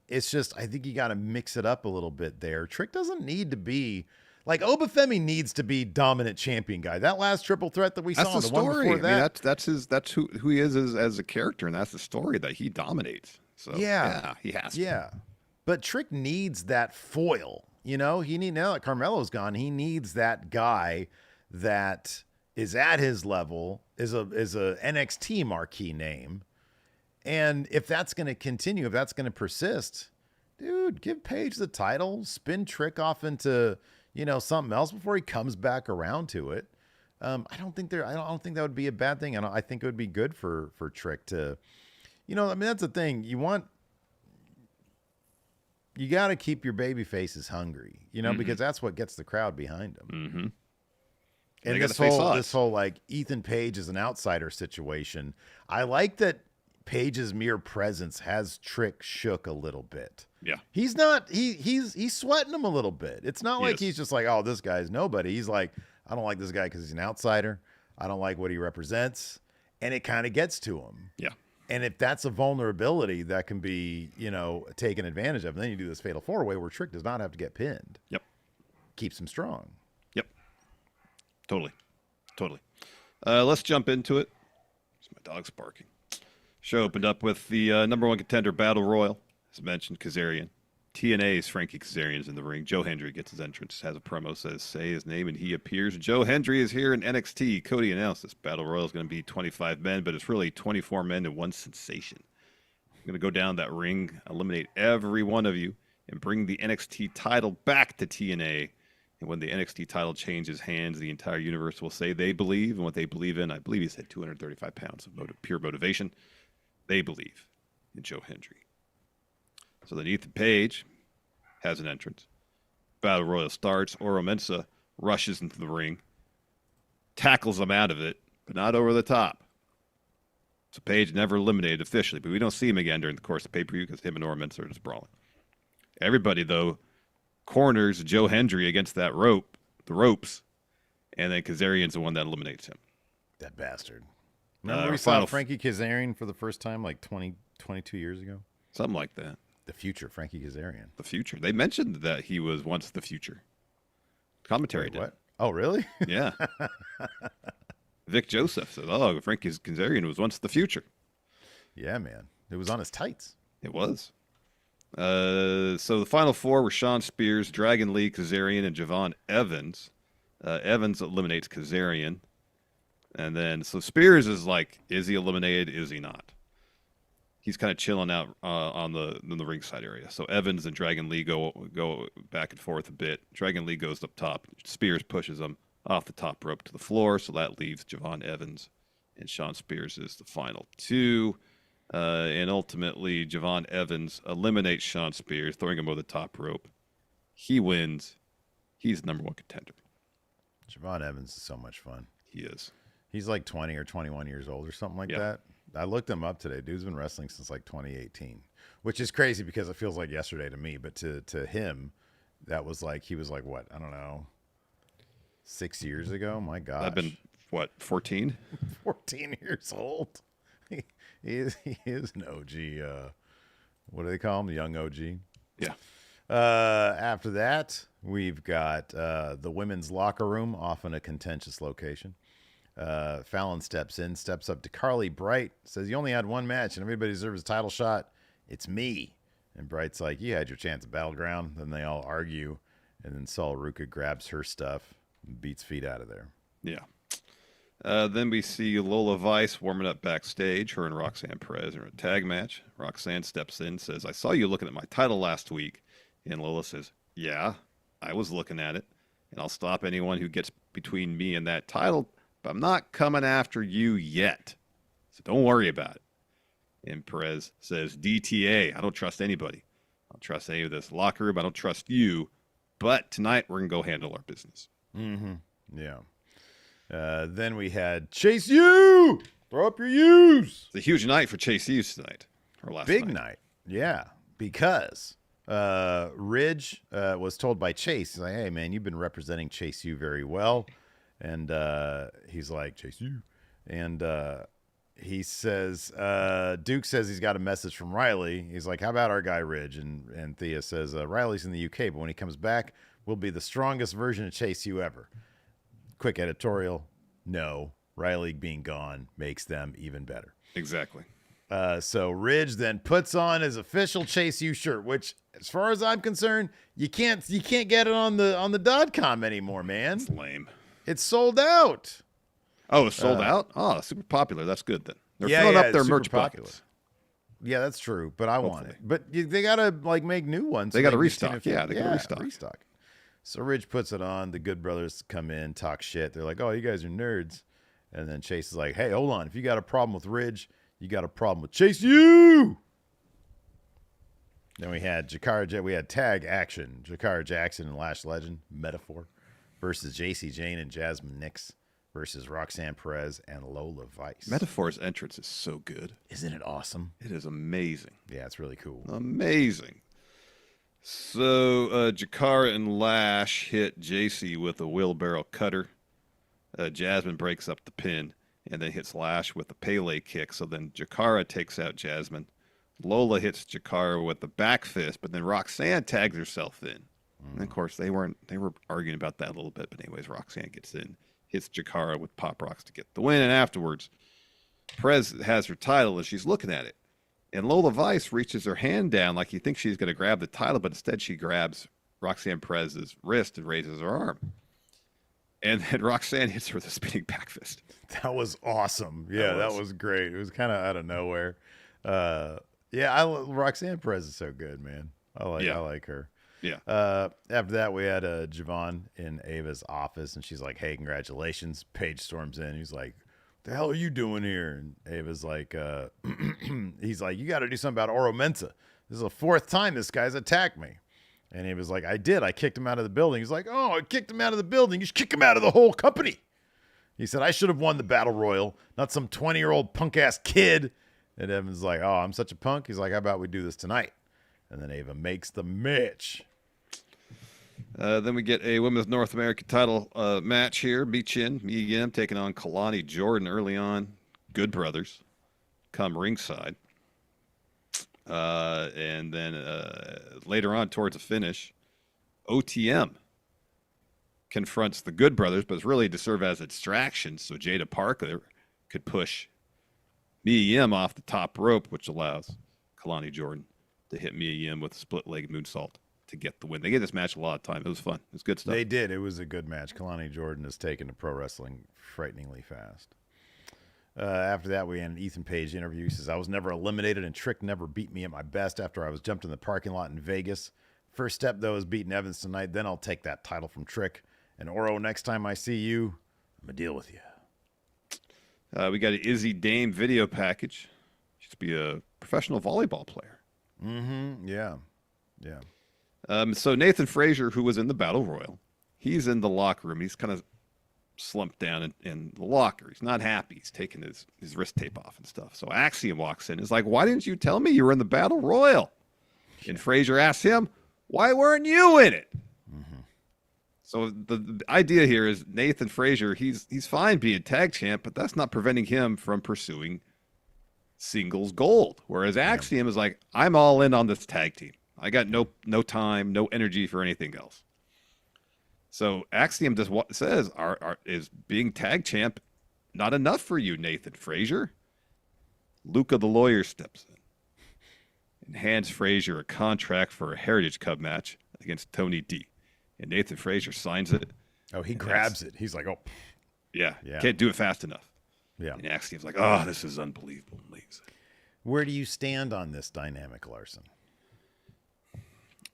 It's just, I think you got to mix it up a little bit there. Trick doesn't need to be like Obafemi needs to be dominant champion guy. That last triple threat that we That's saw, the the one story. before that, That's who he is as a character, and that's the story that he dominates. So yeah he has to. yeah. But Trick needs that foil. You know, now that Carmelo's gone, he needs that guy that is at his level, is a NXT marquee name. And if that's going to continue, if that's going to persist, dude, give Paige the title, spin Trick off into, something else before he comes back around to it. I don't think that would be a bad thing. I think it would be good for Trick to, that's the thing. You got to keep your baby faces hungry, because that's what gets the crowd behind them. Mm-hmm. And this whole like Ethan Page is an outsider situation. I like that Page's mere presence has Trick shook a little bit. Yeah. He's sweating him a little bit. It's not like he's just like, oh, this guy's nobody. He's like, I don't like this guy because he's an outsider. I don't like what he represents. And it kind of gets to him. Yeah. And if that's a vulnerability that can be, taken advantage of, and then you do this fatal four-way where Trick does not have to get pinned. Yep. Keeps him strong. Yep. Totally. Let's jump into it. My dog's barking. Show opened up with the number one contender battle royal. As mentioned, Kazarian. TNA's Frankie Kazarian's in the ring. Joe Hendry gets his entrance, has a promo, says, say his name, and he appears. Joe Hendry is here in NXT. Cody announced this battle royal is going to be 25 men, but it's really 24 men and one sensation. I'm going to go down that ring, eliminate every one of you, and bring the NXT title back to TNA. And when the NXT title changes hands, the entire universe will say they believe, and what they believe in, I believe he said 235 pounds of pure motivation. They believe in Joe Hendry. So then Ethan Page has an entrance. Battle Royal starts. Oro Mensah rushes into the ring, tackles him out of it, but not over the top. So Page never eliminated officially, but we don't see him again during the course of pay-per-view because him and Oro Mensah are just brawling. Everybody, though, corners Joe Hendry against the ropes, and then Kazarian's the one that eliminates him. That bastard. Remember we saw Frankie Kazarian for the first time like 22 years ago? Something like that. The future, Frankie Kazarian. The future. They mentioned that he was once the future. Commentary did. What? Oh, really? Yeah. Vic Joseph said, oh, Frankie Kazarian was once the future. Yeah, man. It was on his tights. It was. So the final four were Sean Spears, Dragon Lee, Kazarian, and Javon Evans. Evans eliminates Kazarian. And then, so Spears is like, is he eliminated? Is he not? He's kind of chilling out in the ringside area. So Evans and Dragon Lee go back and forth a bit. Dragon Lee goes up top. Spears pushes him off the top rope to the floor. So that leaves Javon Evans and Sean Spears is the final two. And ultimately, Javon Evans eliminates Sean Spears, throwing him over the top rope. He wins. He's the number one contender. Javon Evans is so much fun. He is. He's like 20 or 21 years old or something like that. I looked him up today. Dude's been wrestling since like 2018, which is crazy because it feels like yesterday to me. But to him, that was like, he was like, what? I don't know, 6 years ago? My gosh. I've been, what, 14? 14 years old. He is an OG. What do they call him? The young OG. Yeah. After that, we've got the women's locker room off in a contentious location. Fallon steps up to Carly Bright, says, you only had one match and everybody deserves a title shot. It's me. And Bright's like, you had your chance at Battleground. Then they all argue. And then Sol Ruka grabs her stuff and beats feet out of there. Yeah. Then we see Lola Vice warming up backstage. Her and Roxanne Perez are in a tag match. Roxanne steps in, says, I saw you looking at my title last week. And Lola says, yeah, I was looking at it. And I'll stop anyone who gets between me and that title. But I'm not coming after you yet. So don't worry about it. And Perez says, DTA, I don't trust anybody. I don't trust any of this locker room. I don't trust you. But tonight we're going to go handle our business. Mm-hmm. Yeah. Then we had Chase U. Throw up your U's. It's a huge night for Chase Hughes tonight. Or last Big night. Yeah. Because Ridge was told by Chase, he's like, hey, man, you've been representing Chase U very well. And he's like, Chase U. And he says, Duke says he's got a message from Riley. He's like, how about our guy Ridge? And Thea says, Riley's in the UK, but when he comes back, we'll be the strongest version of Chase U ever. Quick editorial. No, Riley being gone makes them even better. Exactly. So Ridge then puts on his official Chase U shirt, which, as far as I'm concerned, you can't get it on the .com anymore, man. It's lame. It's sold out. Oh, it's sold out? Oh, super popular. That's good then. They're Yeah, filling yeah, up their it's merch super popular. buckets. Yeah, that's true, but I want Hopefully. it. But they gotta like make new ones. They so gotta can restock. continue- Yeah, they gotta restock. So Ridge puts it on. The Good Brothers come in, talk shit. They're like, "Oh, you guys are nerds." And then Chase is like, "Hey, hold on. If you got a problem with Ridge, you got a problem with Chase U." Then we had we had tag action. Jakara Jackson and Lash Legend, Metaphor, versus JC Jane and Jasmine Nix versus Roxanne Perez and Lola Vice. Metaphor's entrance is so good. Isn't it awesome? It is amazing. Yeah, it's really cool. Amazing. So Jakara and Lash hit JC with a wheelbarrow cutter. Jasmine breaks up the pin and then hits Lash with a Pele kick. So then Jakara takes out Jasmine. Lola hits Jakara with the back fist, but then Roxanne tags herself in. And of course, they were arguing about that a little bit, but anyways, Roxanne gets in, hits Jakara with pop rocks to get the win, and afterwards, Perez has her title and she's looking at it. And Lola Vice reaches her hand down like you think she's going to grab the title, but instead she grabs Roxanne Perez's wrist and raises her arm. And then Roxanne hits her with a spinning back fist. That was awesome. Yeah, that was great. It was kind of out of nowhere. Roxanne Perez is so good, man. I like her. Yeah. After that, we had Javon in Ava's office, and she's like, "Hey, congratulations." Paige storms in. He's like, "The hell are you doing here?" And Ava's like, he's like, "You got to do something about Oro Mensa. This is the fourth time this guy's attacked me." And Ava's like, "I did. I kicked him out of the building." He's like, "Oh, I kicked him out of the building. You should kick him out of the whole company." He said, "I should have won the battle royal, not some 20-year-old punk-ass kid." And Evan's like, "Oh, I'm such a punk." He's like, "How about we do this tonight?" And then Ava makes the match. Then we get a Women's North American title match here. Michin, Mia taking on Kalani Jordan early on. Good Brothers come ringside. And then later on towards the finish, OTM confronts the Good Brothers, but it's really to serve as a distraction so Jada Parker could push Mia Yim off the top rope, which allows Kalani Jordan to hit Mia Yim with a split-leg moonsault to get the win. They gave this match a lot of time. It was fun. It was good stuff. They did. It was a good match. Kalani Jordan has taken to pro wrestling frighteningly fast. After that, we had an Ethan Page interview. He says, "I was never eliminated, and Trick never beat me at my best after I was jumped in the parking lot in Vegas. First step, though, is beating Evans tonight. Then I'll take that title from Trick. And Oro, next time I see you, I'm going to deal with you." We got an Izzy Dame video package. She used to be a professional volleyball player. Mm-hmm. Yeah. So Nathan Frazier, who was in the Battle Royal, he's in the locker room. He's kind of slumped down in the locker. He's not happy. He's taking his wrist tape off and stuff. So Axiom walks in. He's like, "Why didn't you tell me you were in the Battle Royal?" And Frazier asks him, "Why weren't you in it?" Mm-hmm. So the idea here is Nathan Frazier, he's fine being tag champ, but that's not preventing him from pursuing singles gold. Whereas Axiom is like, "I'm all in on this tag team. I got no time, no energy for anything else." So Axiom just says, is being tag champ not enough for you, Nathan Frazier? Luca the lawyer steps in and hands Frazier a contract for a Heritage Cup match against Tony D. And Nathan Frazier signs it. Oh, he grabs it. He's like, "Oh." Yeah, can't do it fast enough. Yeah. And Axiom's like, "Oh, this is unbelievable." Leaves it. Where do you stand on this dynamic, Larson?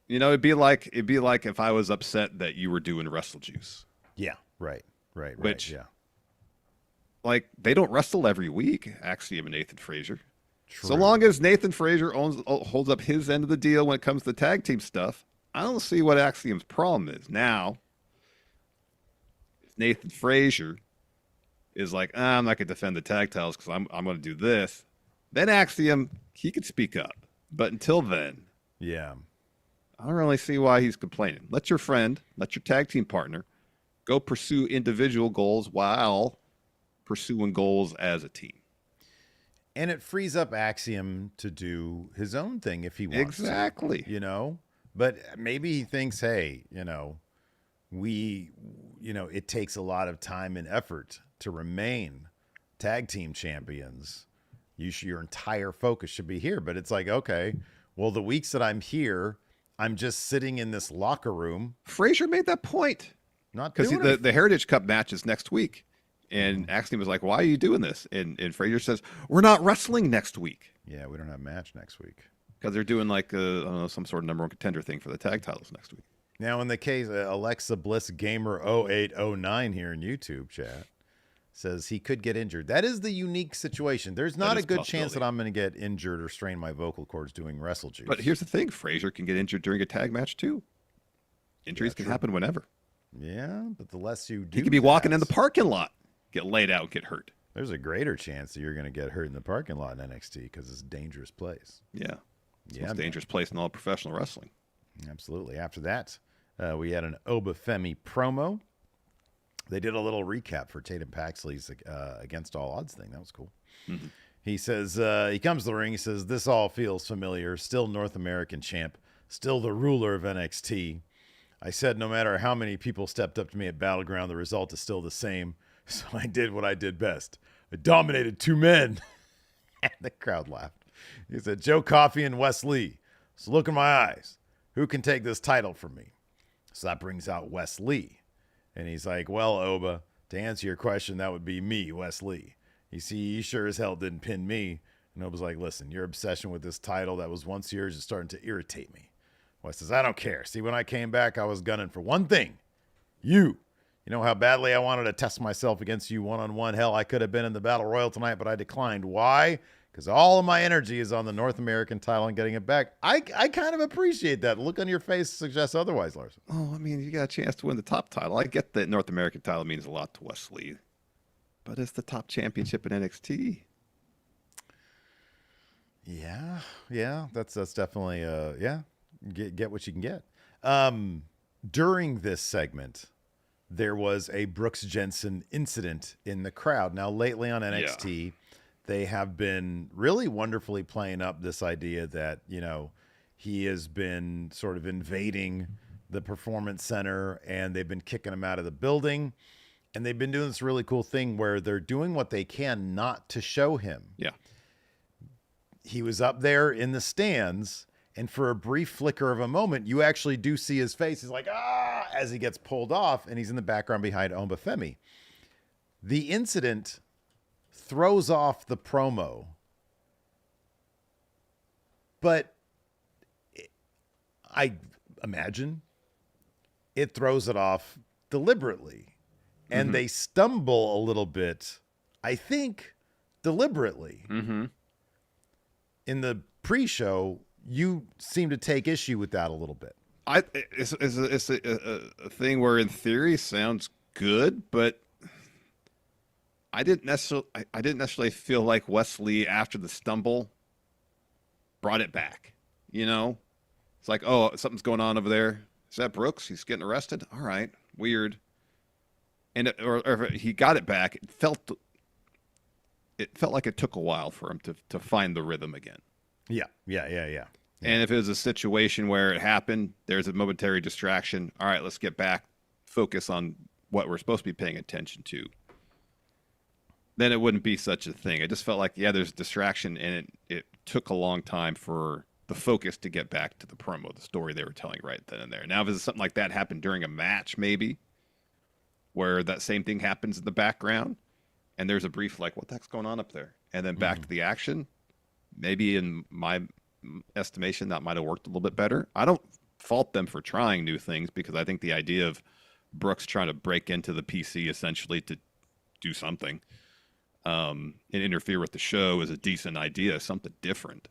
You know, it'd be like if I was upset that you were doing Wrestle Juice. Yeah, right. Which, yeah. Like, they don't wrestle every week, Axiom and Nathan Frazier. True. So long as Nathan Frazier holds up his end of the deal when it comes to tag team stuff, I don't see what Axiom's problem is. Now, if Nathan Frazier is like, "I'm not going to defend the tag titles because I'm going to do this," then Axiom, he could speak up. But until then, Yeah. I don't really see why he's complaining. Let your friend, let your tag team partner go pursue individual goals while pursuing goals as a team. And it frees up Axiom to do his own thing if he wants Exactly. to, But maybe he thinks, hey, it takes a lot of time and effort to remain tag team champions. Your entire focus should be here. But it's like, okay, well, the weeks that I'm here, I'm just sitting in this locker room. Frazier made that point. Not because doing the Heritage Cup match is next week. And Axiom was like, why are you doing this? And Frazier says, we're not wrestling next week. Yeah, we don't have a match next week. Because they're doing like, I don't know, some sort of number one contender thing for the tag titles next week. Now, in the case, Alexa Bliss Gamer 0809 here in YouTube chat says he could get injured. That is the unique situation. There's not a good chance that I'm going to get injured or strain my vocal cords doing wrestle juice. But here's the thing. Frazier can get injured during a tag match too. Injuries can happen whenever. Yeah, but the less you do, he could be walking in the parking lot, get laid out, get hurt. There's a greater chance that you're going to get hurt in the parking lot in NXT because it's a dangerous place. Yeah. It's the most dangerous place in all professional wrestling. Absolutely. After that, we had an Obafemi promo. They did a little recap for Tatum Paxley's Against All Odds thing. That was cool. Mm-hmm. He says, he comes to the ring. He says, this all feels familiar. Still North American champ. Still the ruler of NXT. I said no matter how many people stepped up to me at Battleground, the result is still the same. So I did what I did best. I dominated two men. And the crowd laughed. He said, Joe Coffey and Wes Lee. So look in my eyes. Who can take this title from me? So that brings out Wes Lee. And he's like, well, Oba, to answer your question, that would be me, Wes Lee. You see, you sure as hell didn't pin me. And Oba's like, listen, your obsession with this title that was once yours is starting to irritate me. Wes says, I don't care. See, when I came back, I was gunning for one thing. You. You know how badly I wanted to test myself against you one-on-one? Hell, I could have been in the Battle Royal tonight, but I declined. Why? Because all of my energy is on the North American title and getting it back. I kind of appreciate that. The look on your face suggests otherwise, Larson. Oh, I mean, you got a chance to win the top title. I get that North American title means a lot to Wes Lee, but it's the top championship in NXT. Yeah, that's definitely get what you can get. During this segment, there was a Brooks Jensen incident in the crowd. Now, lately on NXT, they have been really wonderfully playing up this idea that, he has been sort of invading the Performance Center and they've been kicking him out of the building. And they've been doing this really cool thing where they're doing what they can not to show him. Yeah. He was up there in the stands, and for a brief flicker of a moment, you actually do see his face. He's like, as he gets pulled off, and he's in the background behind Obafemi. The incident throws off the promo, but I imagine it throws it off deliberately, and they stumble a little bit, I think, deliberately. Mm-hmm. In the pre-show, you seem to take issue with that a little bit. It's a thing where in theory sounds good, but I didn't necessarily feel like Wes Lee after the stumble brought it back. It's like, oh, something's going on over there. Is that Brooks? He's getting arrested. All right, weird. And or if he got it back, it felt like it took a while for him to find the rhythm again. Yeah. And if it was a situation where it happened, there's a momentary distraction. All right, let's get back, focus on what we're supposed to be paying attention to. Then it wouldn't be such a thing. I just felt like, there's distraction, and it took a long time for the focus to get back to the promo, the story they were telling right then and there. Now, if it's something like that happened during a match, maybe, where that same thing happens in the background, and there's a brief like, what the heck's going on up there? And then back to the action, maybe in my estimation, that might have worked a little bit better. I don't fault them for trying new things, because I think the idea of Brooks trying to break into the PC essentially to do something and interfere with the show is a decent idea, something different.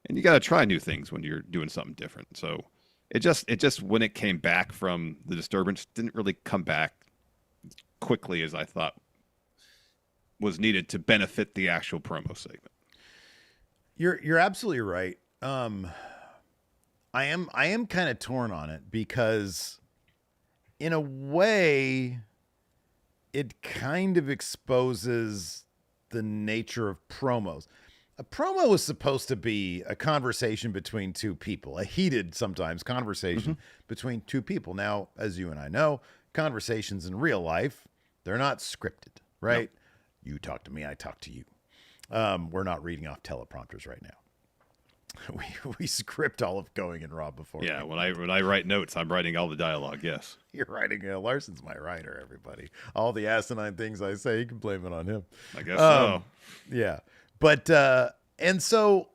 And you got to try new things when you're doing something different. So it just when it came back from the disturbance, didn't really come back quickly as I thought was needed to benefit the actual promo segment. You're absolutely right. I am kind of torn on it because in a way it kind of exposes the nature of promos. A promo is supposed to be a conversation between two people, a heated sometimes conversation between two people. Now, as you and I know, conversations in real life, they're not scripted, right? No. You talk to me, I talk to you. We're not reading off teleprompters right now. We script all of Going in Raw before. Yeah, when I write notes, I'm writing all the dialogue. Yes, you're writing. Larson's my writer. Everybody, all the asinine things I say, you can blame it on him. I guess so. Yeah, but and so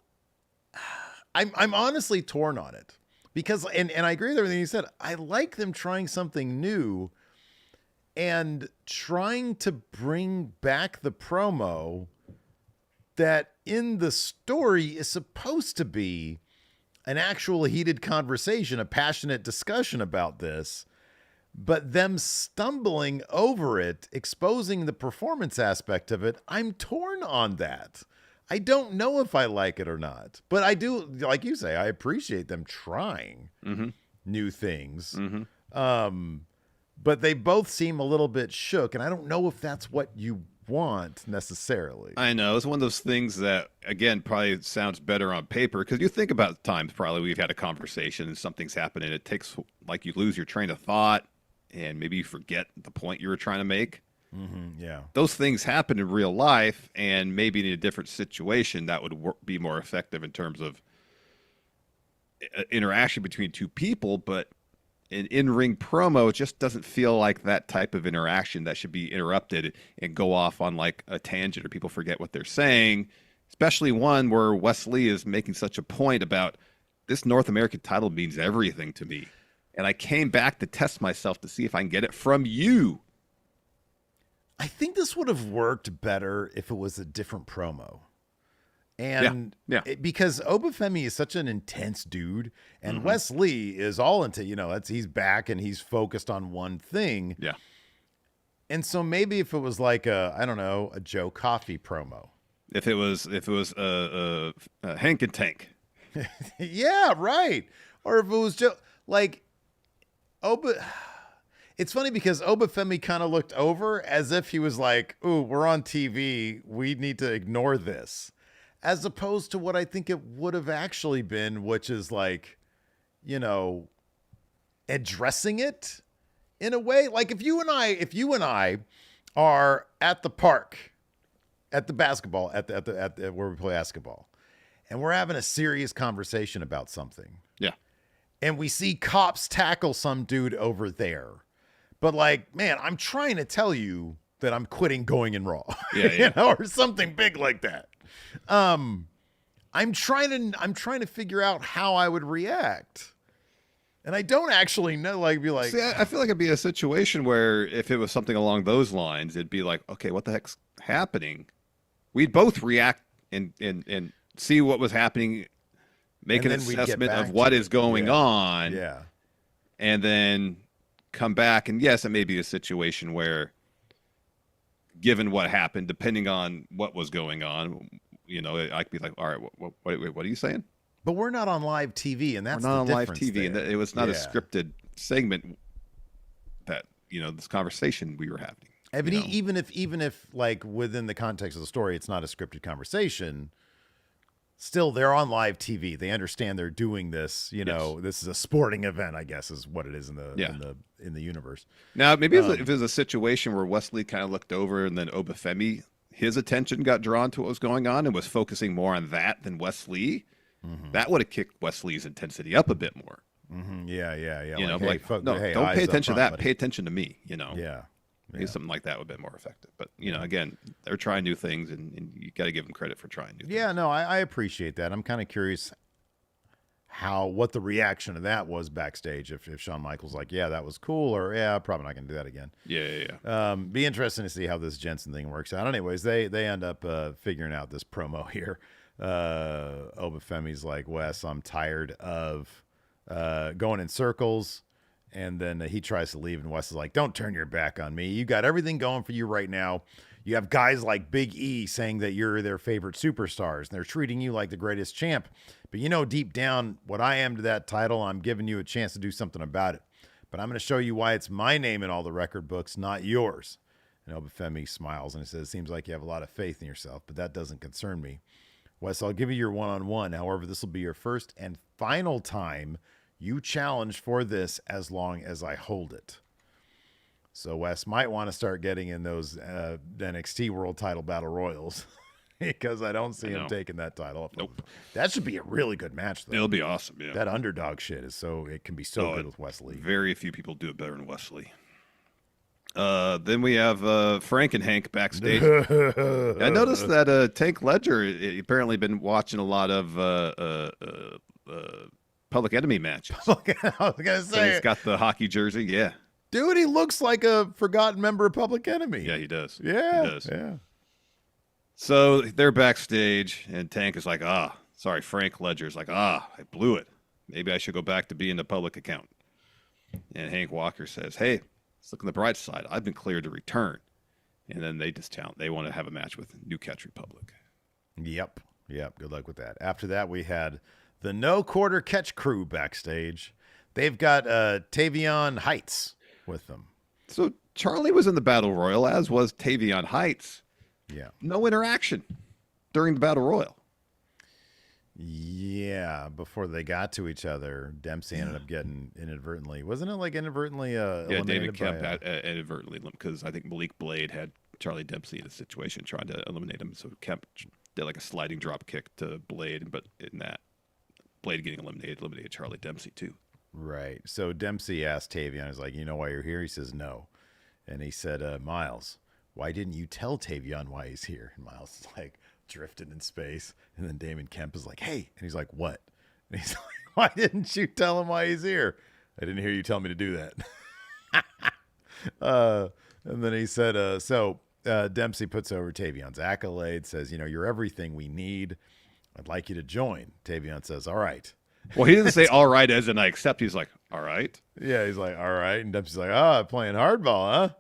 I'm honestly torn on it because and I agree with everything you said. I like them trying something new and trying to bring back the promo that in the story is supposed to be an actual heated conversation, a passionate discussion about this, but them stumbling over it, exposing the performance aspect of it, I'm torn on that. I don't know if I like it or not, but I do, like you say, I appreciate them trying new things. But they both seem a little bit shook, and I don't know if that's what you want necessarily. I know. It's one of those things that, again, probably sounds better on paper because you think about times probably we've had a conversation and something's happened and it takes, like, you lose your train of thought and maybe you forget the point you were trying to make. Yeah. Those things happen in real life, and maybe in a different situation that would be more effective in terms of interaction between two people, but an in-ring promo just doesn't feel like that type of interaction that should be interrupted and go off on like a tangent or people forget what they're saying, especially one where Wesley is making such a point about this North American title means everything to me. And I came back to test myself to see if I can get it from you. I think this would have worked better if it was a different promo. And because Obafemi is such an intense dude, and Wes Lee is all into, he's back and he's focused on one thing. Yeah. And so maybe if it was like a Joe Coffey promo. If it was a Hank and Tank. Yeah, right. Or if it was Joe, like it's funny because Obafemi kind of looked over as if he was like, ooh, we're on TV. We need to ignore this. As opposed to what I think it would have actually been, which is like, addressing it in a way. Like if you and I are at the park, at the basketball, at the where we play basketball, and we're having a serious conversation about something. Yeah. And we see cops tackle some dude over there. But like, man, I'm trying to tell you that I'm quitting Going in Raw. Yeah. Or something big like that. I'm trying to figure out how I would react. And I don't actually know, See, I feel like it'd be a situation where if it was something along those lines, it'd be like, okay, what the heck's happening? We'd both react and see what was happening, make an assessment of what is going on. Yeah. And then come back. And yes, it may be a situation where, given what happened, depending on what was going on, I could be like, all right, what are you saying? But we're not on live TV, and that's we're not the on live difference TV, there. and it was not a scripted segment that this conversation we were having. I mean, even if like within the context of the story, it's not a scripted conversation. Still, they're on live TV. They understand they're doing this. This is a sporting event, I guess, is what it is in the universe. Now, maybe if it was a situation where Wesley kind of looked over, and then Obafemi, his attention got drawn to what was going on and was focusing more on that than Wesley, that would have kicked Wesley's intensity up a bit more. Yeah. Don't pay attention to that. Buddy. Pay attention to me. Yeah. Maybe something like that would have been more effective. But, again, they're trying new things, and you got to give them credit for trying new things. Yeah, no, I appreciate that. I'm kind of curious what the reaction to that was backstage. If Shawn Michaels like, yeah, that was cool, or yeah, probably not going to do that again. Yeah. Be interesting to see how this Jensen thing works out. Anyways, they end up figuring out this promo here. Obafemi's like, Wes, I'm tired of going in circles. And then he tries to leave, and Wes is like, don't turn your back on me. You got everything going for you right now. You have guys like Big E saying that you're their favorite superstars, and they're treating you like the greatest champ. But you know, deep down, what I am to that title, I'm giving you a chance to do something about it. But I'm going to show you why it's my name in all the record books, not yours. And Obafemi smiles and he says, it seems like you have a lot of faith in yourself, but that doesn't concern me. Wes, I'll give you your one-on-one. However, this will be your first and final time you challenge for this as long as I hold it. So Wes might want to start getting in those NXT World Title Battle Royals because I don't see him taking that title. Nope. That should be a really good match, though. It'll be awesome, yeah. That underdog shit it can be so good with Wesley. Very few people do it better than Wesley. Then we have Frank and Hank backstage. I noticed that Tank Ledger apparently been watching a lot of Public Enemy matches. I was gonna So say, he's got the hockey jersey. Yeah, dude, he looks like a forgotten member of Public Enemy. yeah, he does. Yeah, he does. Yeah. So they're backstage, and Tank is like, sorry, Frank Ledger's like, I blew it. Maybe I should go back to being the public accountant. And Hank Walker says, hey, let's look on the bright side. I've been cleared to return. And then they want to have a match with New Catch Republic. Yep. Good luck with that. After that, we had the No Quarter Catch crew backstage. They've got Tavion Heights with them. So Charlie was in the Battle Royal, as was Tavion Heights. Yeah. No interaction during the Battle Royal. Yeah, before they got to each other, Dempsey ended up getting inadvertently. Wasn't it like inadvertently David Kemp by, inadvertently, because I think Malik Blade had Charlie Dempsey in a situation trying to eliminate him. So Kemp did like a sliding drop kick to Blade, but in that, Blade getting eliminated Charlie Dempsey too. Right. So Dempsey asked Tavion, he's like, you know why you're here? He says, no. And he said, Miles, why didn't you tell Tavion why he's here? And Miles is like, drifted in space. And then Damon Kemp is like, hey. And he's like, what? And he's like, why didn't you tell him why he's here? I didn't hear you tell me to do that. And then he said, Dempsey puts over Tavion's accolade, says, you're everything we need. I'd like you to join. Tavion says, all right. Well, he didn't say all right as in I accept. He's like, all right. Yeah, he's like, all right. And Dempsey's like, playing hardball,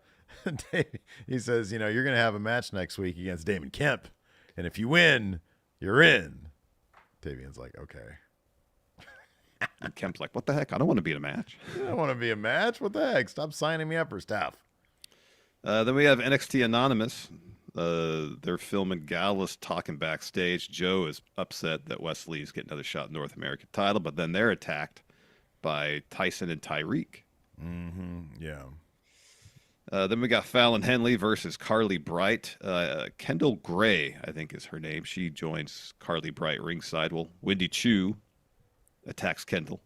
huh? He says, you're going to have a match next week against Damon Kemp. And if you win, you're in. Tavion's like, okay. And Kemp's like, what the heck? I don't want to be in a match. I don't want to be a match. What the heck? Stop signing me up for stuff. Then we have NXT Anonymous. They're filming Gallus talking backstage. Joe is upset that Wesley's getting another shot at North American title, but then they're attacked by Tyson and Tyreek. Mm-hmm. Yeah. Then we got Fallon Henley versus Carly Bright. Kendall Gray, I think is her name. She joins Carly Bright ringside. Well, Wendy Chu attacks Kendall.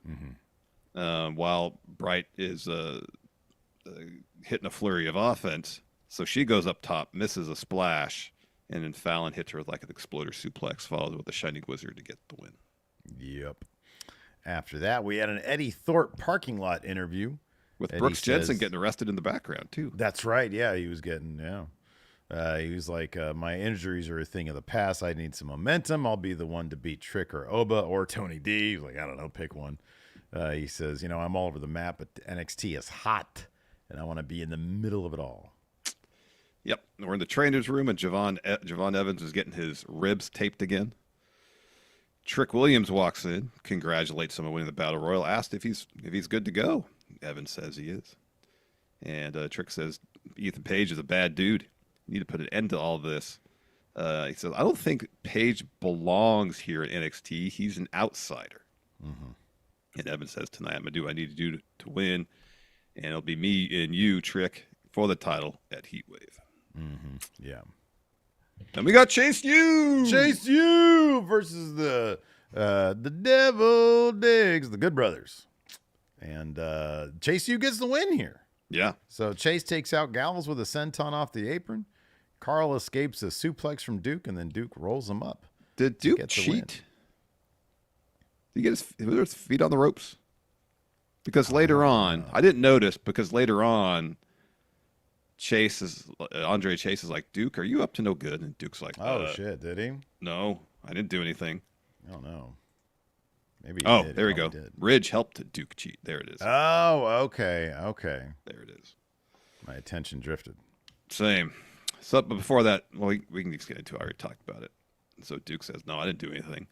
Mm-hmm. While Bright is hitting a flurry of offense. So she goes up top, misses a splash, and then Fallon hits her with like an exploder suplex, followed with a Shining Wizard to get the win. Yep. After that, we had an Eddie Thorpe parking lot interview. With Brooks Jensen getting arrested in the background, too. That's right. Yeah, he was getting, he was like, my injuries are a thing of the past. I need some momentum. I'll be the one to beat Trick or Oba or Tony D. He's like, I don't know, pick one. He says, I'm all over the map, but NXT is hot, and I want to be in the middle of it all. Yep. We're in the trainer's room, and Javon Evans is getting his ribs taped again. Trick Williams walks in, congratulates him on winning the Battle Royal, asked if he's good to go. Evans says he is. And Trick says, Ethan Page is a bad dude. You need to put an end to all this. He says, I don't think Page belongs here at NXT. He's an outsider. Mm-hmm. And Evans says, tonight I'm going to do what I need to do to win. And it'll be me and you, Trick, for the title at Heatwave. Mm-hmm. Yeah. And we got Chase U! Chase U versus the Devil Diggs, the Good Brothers. And Chase U gets the win here. Yeah. So Chase takes out Gallows with a senton off the apron. Carl escapes a suplex from Duke, and then Duke rolls him up. Did Duke cheat? Did he get his feet on the ropes? Because later on, I didn't notice, because later on, Andre Chase is like, Duke, are you up to no good? And Duke's like, oh, shit, did he? No, I didn't do anything. I don't know. Maybe he did. There we go. Ridge helped Duke cheat. There it is. Oh, okay. There it is. My attention drifted. Same. So, but before that, well, we can just get into it. I already talked about it. And so Duke says, no, I didn't do anything.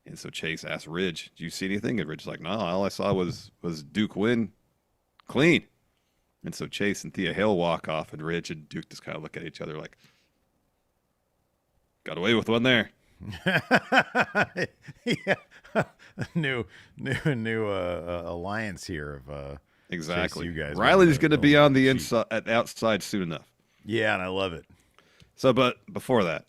And so Chase asks Ridge, did you see anything? And Ridge's like, no, all I saw was Duke win clean. And so Chase and Thea Hale walk off, and Ridge and Duke just kind of look at each other like, got away with one there. Yeah. new alliance here of exactly. you guys. Riley's going to be on the inside, at the outside soon enough. Yeah, and I love it. So, but before that,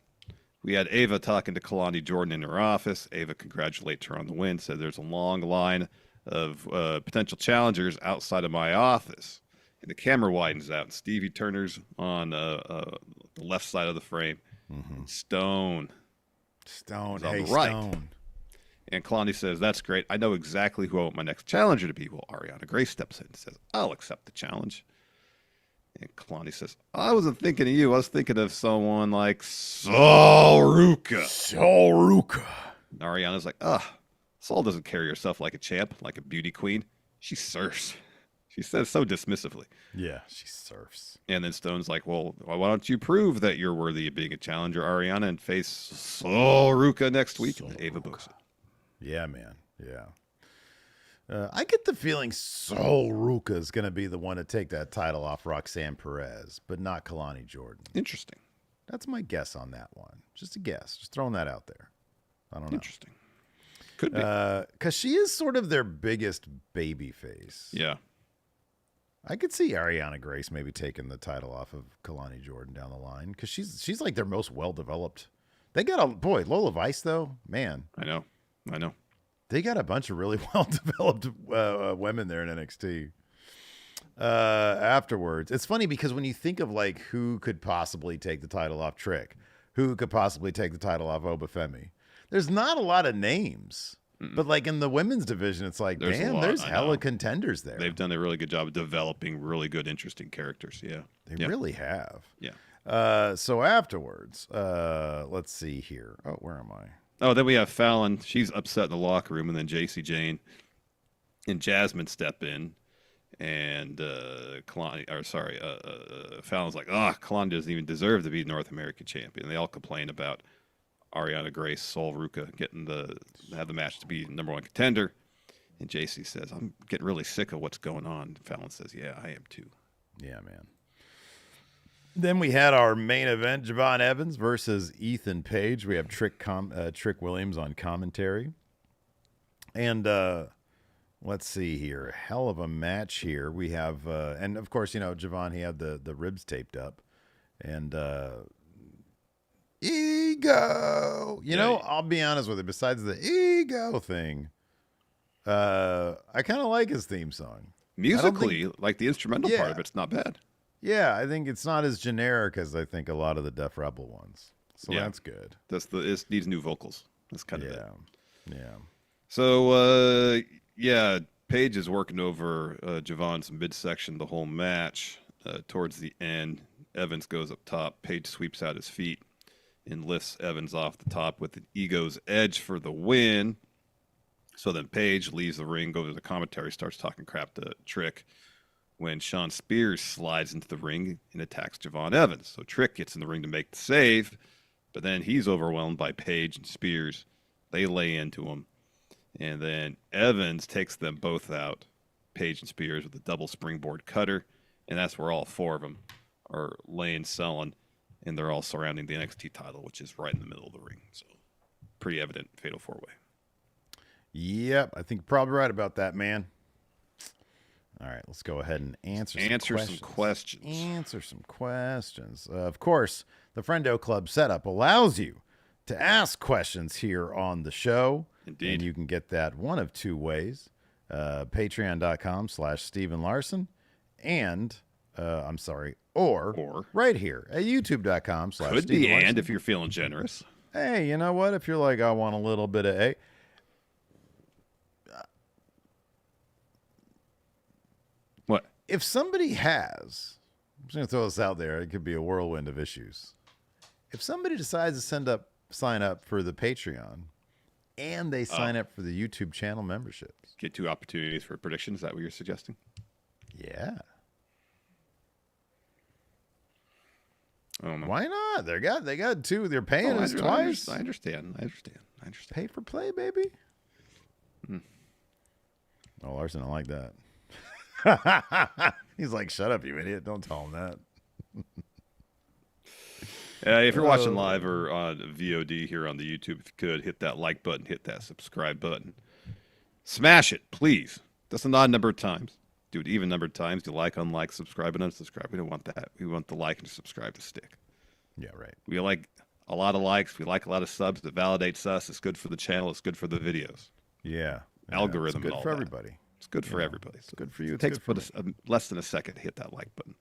we had Ava talking to Kalani Jordan in her office. Ava congratulates her on the win, said there's a long line of potential challengers outside of my office. And the camera widens out, and Stevie Turner's on the left side of the frame. Mm-hmm. Stone on the right. Stone. And Kalani says, that's great. I know exactly who I want my next challenger to be. Well, Ariana Grace steps in and says, I'll accept the challenge. And Kalani says, I wasn't thinking of you. I was thinking of someone like Sol Ruka. And Ariana's like, Sol doesn't carry herself like a champ, like a beauty queen. She surfs. She says so dismissively. Yeah, she surfs. And then Stone's like, well, why don't you prove that you're worthy of being a challenger, Ariana, and face Sol Ruka next week? And Ava books it. Yeah, man. Yeah. I get the feeling Sol Ruka is going to be the one to take that title off Roxanne Perez, but not Kalani Jordan. Interesting. That's my guess on that one. Just a guess. Just throwing that out there. I don't know. Interesting. Could be. Because she is sort of their biggest baby face. Yeah. I could see Ariana Grace maybe taking the title off of Kalani Jordan down the line because she's like their most well-developed. They got Lola Vice, though, man. I know. They got a bunch of really well-developed women there in NXT. Afterwards, it's funny because when you think of like who could possibly take the title off Trick, who could possibly take the title off Obafemi, there's not a lot of names. But like in the women's division, it's like, there's hella contenders there. They've done a really good job of developing really good, interesting characters. Yeah, they really have. Yeah. So afterwards, let's see here. Oh, where am I? Oh, then we have Fallon. She's upset in the locker room, and then JC Jane and Jasmine step in, and Fallon's like, Kalani doesn't even deserve to be North American champion. They all complain about Ariana Grace, Sol Ruka have the match to be number one contender. And JC says, I'm getting really sick of what's going on. Fallon says, yeah, I am too. Yeah, man. Then we had our main event, Javon Evans versus Ethan Page. We have Trick Williams on commentary. And let's see here. Hell of a match here. We have, and of course, Javon, he had the ribs taped up. And ego. I'll be honest with you. Besides the ego thing, I kind of like his theme song. Musically, like the instrumental part of it's not bad. Yeah, I think it's not as generic as I think a lot of the Def Rebel ones. So that's good. It needs new vocals. That's kind of it. Yeah. So, Paige is working over Javon's midsection the whole match. Towards the end, Evans goes up top. Paige sweeps out his feet and lifts Evans off the top with an ego's edge for the win. So then Paige leaves the ring, goes to the commentary, starts talking crap to Trick when Sean Spears slides into the ring and attacks Javon Evans. So Trick gets in the ring to make the save, but then he's overwhelmed by Paige and Spears. They lay into him, and then Evans takes them both out, Paige and Spears, with a double springboard cutter, and that's where all four of them are laying, selling, and they're all surrounding the NXT title, which is right in the middle of the ring. So pretty evident fatal four-way. Yep, I think you're probably right about that, man. All right, let's go ahead and answer some questions. Of course, the Friendo Club setup allows you to ask questions here on the show. Indeed. And you can get that one of two ways. Patreon.com/Steven Larson and, or right here at YouTube.com/Steven Could be Larson. and if you're feeling generous. Hey, you know what? If you're like, I want a little bit of A. What? If somebody has, I'm just going to throw this out there. It could be a whirlwind of issues. If somebody decides to sign up for the Patreon and they sign up for the YouTube channel memberships. Get two opportunities for predictions. Is that what you're suggesting? Yeah. I don't know. Why not? They got two. They're paying us twice. I understand. Pay for play, baby. Oh, Larson, I like that. He's like, shut up, you idiot. Don't tell him that. If you're watching live or on VOD here on the YouTube, if you could, hit that like button, hit that subscribe button. Smash it, please. That's an odd number of times. Do it even number of times. Do like, unlike, subscribe, and unsubscribe. We don't want that. We want the like and subscribe to stick. Yeah, right. We like a lot of likes. We like a lot of subs. That validates us. It's good for the channel. It's good for the videos. Yeah. Algorithm. It's good and all for that. everybody. It's good for everybody. It's good for you. It takes less than a second to hit that like button.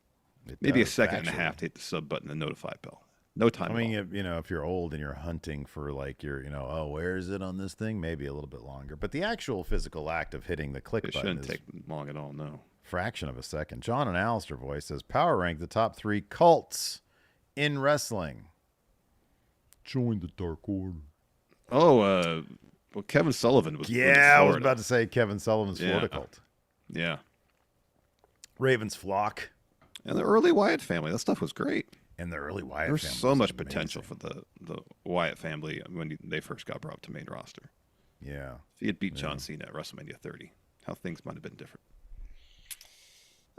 Maybe a second and a half to hit the sub button and notify bell. No time. I mean, if you're old and you're hunting for like where is it on this thing? Maybe a little bit longer. But the actual physical act of hitting the click button shouldn't take long at all. No. Fraction of a second. John and Alistair voice says power rank the top 3 cults in wrestling. Join the Dark Order. Oh, well, Kevin Sullivan was. Yeah, I was about to say Kevin Sullivan's Florida cult. Yeah. Ravens flock. And the early Wyatt family. That stuff was great. And the early Wyatt There's family. so much potential for the Wyatt family when they first got brought up to main roster. Yeah. If he had beat John Cena at WrestleMania 30, how things might have been different.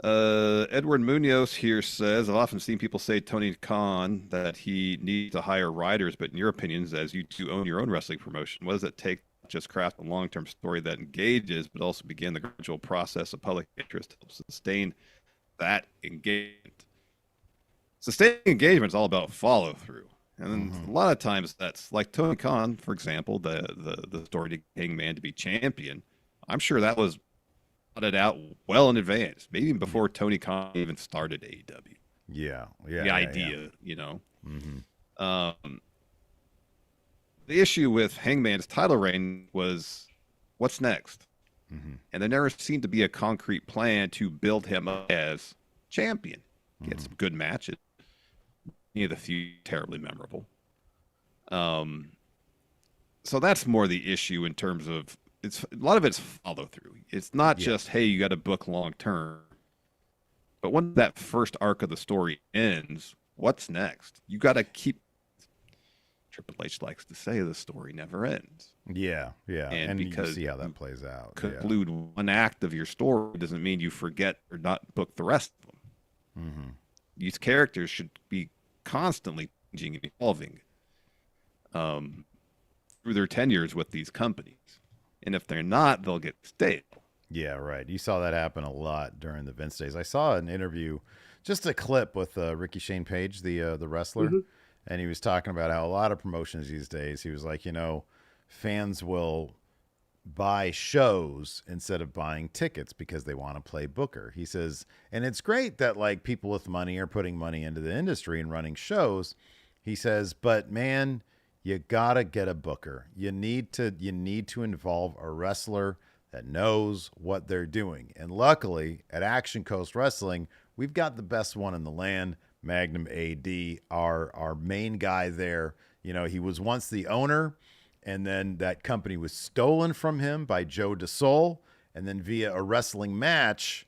Edward Munoz here says, I've often seen people say Tony Khan that he needs to hire writers, but in your opinions, as you two own your own wrestling promotion, what does it take to just craft a long-term story that engages, but also begin the gradual process of public interest to help sustain that engagement? Sustaining engagement is all about follow-through. And then a lot of times that's like Tony Khan, for example, the story to Hangman to be champion. I'm sure that was plotted out well in advance, maybe even before Tony Khan even started AEW. Yeah. The idea. The issue with Hangman's title reign was what's next? And there never seemed to be a concrete plan to build him up as champion. He had some good matches. Any of the few terribly memorable. So that's more the issue in terms of a lot of it's follow through. It's not just, hey, you got to book long term. But when that first arc of the story ends, what's next? You got to keep. Triple H likes to say the story never ends. Yeah. And because you see how that plays out. Conclude one act of your story doesn't mean you forget or not book the rest of them. These characters should be constantly changing and evolving through their tenures with these companies. And if they're not, they'll get stale. Yeah, right. You saw that happen a lot during the Vince days. I saw an interview, just a clip with Ricky Shane Page, the wrestler, and he was talking about how a lot of promotions these days, he was like, fans will buy shows instead of buying tickets because they want to play booker. He says, and it's great that like people with money are putting money into the industry and running shows. He says, but man, you gotta get a booker. You need to involve a wrestler that knows what they're doing. And luckily at Action Coast Wrestling, we've got the best one in the land, Magnum AD, our main guy there. He was once the owner, and then that company was stolen from him by Joe DeSole. And then via a wrestling match,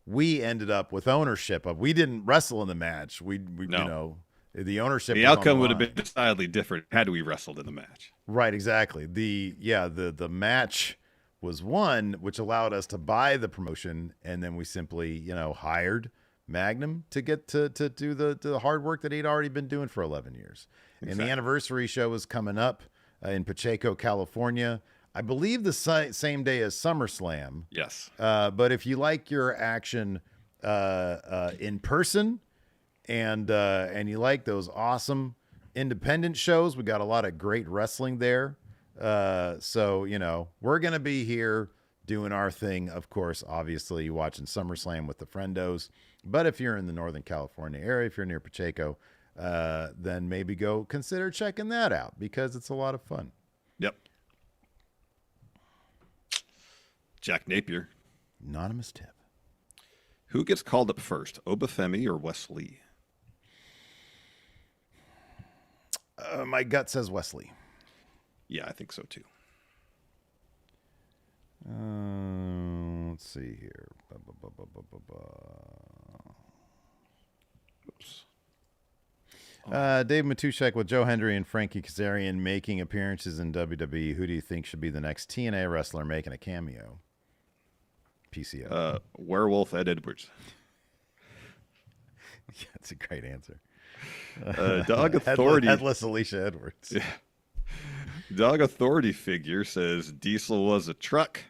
we ended up with ownership of. We didn't wrestle in the match. The ownership. The outcome would have been decidedly different had we wrestled in the match. Right, exactly. The match was won, which allowed us to buy the promotion, and then we simply, hired Magnum to get to do the hard work that he'd already been doing for 11 years. Exactly. And the anniversary show is coming up in Pacheco, California. I believe the same day as SummerSlam. Yes. But if you like your action in person, and you like those awesome independent shows, we got a lot of great wrestling there. So we're gonna be here doing our thing. Of course, obviously watching SummerSlam with the Friendos. But if you're in the Northern California area, if you're near Pacheco, then maybe go consider checking that out because it's a lot of fun. Yep. Jack Napier. Anonymous tip. Who gets called up first, Obafemi or Wesley? My gut says Wesley. Yeah, I think so too. Let's see here. Oops. Dave Matushek with Joe Hendry and Frankie Kazarian making appearances in WWE. Who do you think should be the next TNA wrestler making a cameo? PCO. Werewolf Ed Edwards. Yeah, that's a great answer. Dog Authority. Headless Alicia Edwards. Yeah. Dog Authority figure says Diesel was a truck.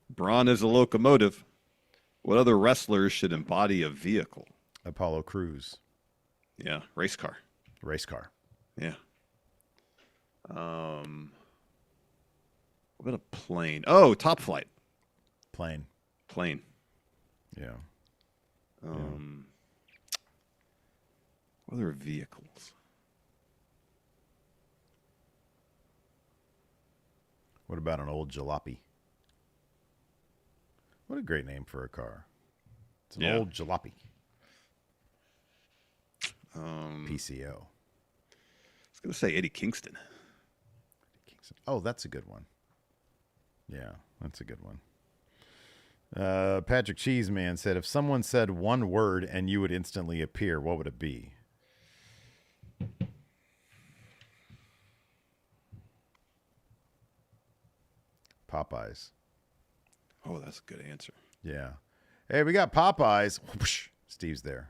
Braun is a locomotive. What other wrestlers should embody a vehicle? Apollo Crews. Yeah, race car. Race car. Yeah. What about a plane? Oh, Top Flight. Plane. Plane. Yeah. What other vehicles? What about an old jalopy? What a great name for a car. It's an old jalopy. PCO. I was going to say Eddie Kingston. Oh, that's a good one. Yeah, that's a good one. Patrick Cheeseman said, if someone said one word and you would instantly appear, what would it be? Popeyes. Oh, that's a good answer. Yeah. Hey, we got Popeyes. Whoosh, Steve's there.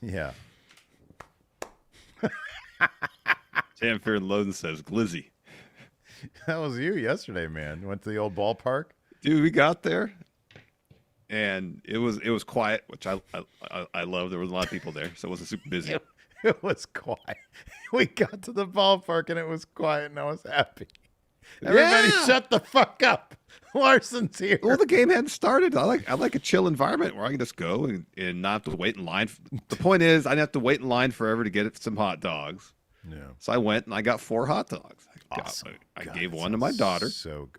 Yeah. Sam Fair Loden says Glizzy. That was you yesterday, man. Went to the old ballpark. Dude, we got there, and it was quiet, which I love. There was a lot of people there, so it wasn't super busy. It was quiet. We got to the ballpark, and it was quiet, and I was happy. Everybody shut the fuck up. Larson's here. Well, the game hadn't started. I like a chill environment where I can just go and not have to wait in line. The point is, I didn't have to wait in line forever to get some hot dogs. Yeah. So I went and I got 4 hot dogs. Awesome. I gave one to my daughter. So,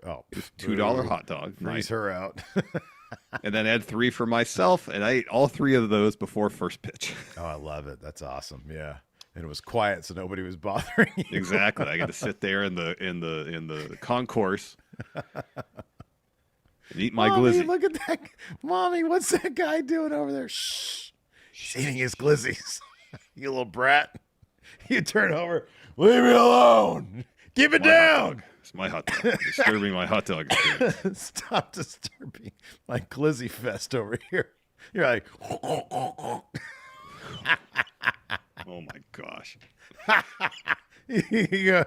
$2 hot dog. Freeze her out. And then I had 3 for myself, and I ate all 3 of those before first pitch. Oh, I love it. That's awesome. Yeah. And it was quiet, so nobody was bothering you. Exactly. I got to sit there in the concourse and eat my glizzy. Look at that. Mommy, what's that guy doing over there? Shh. He's eating his glizzies. You little brat. You turn over. Leave me alone. Keep it down. It's my hot dog. Disturbing my hot dog experience. Stop disturbing my glizzy fest over here. You're like, oh my gosh. you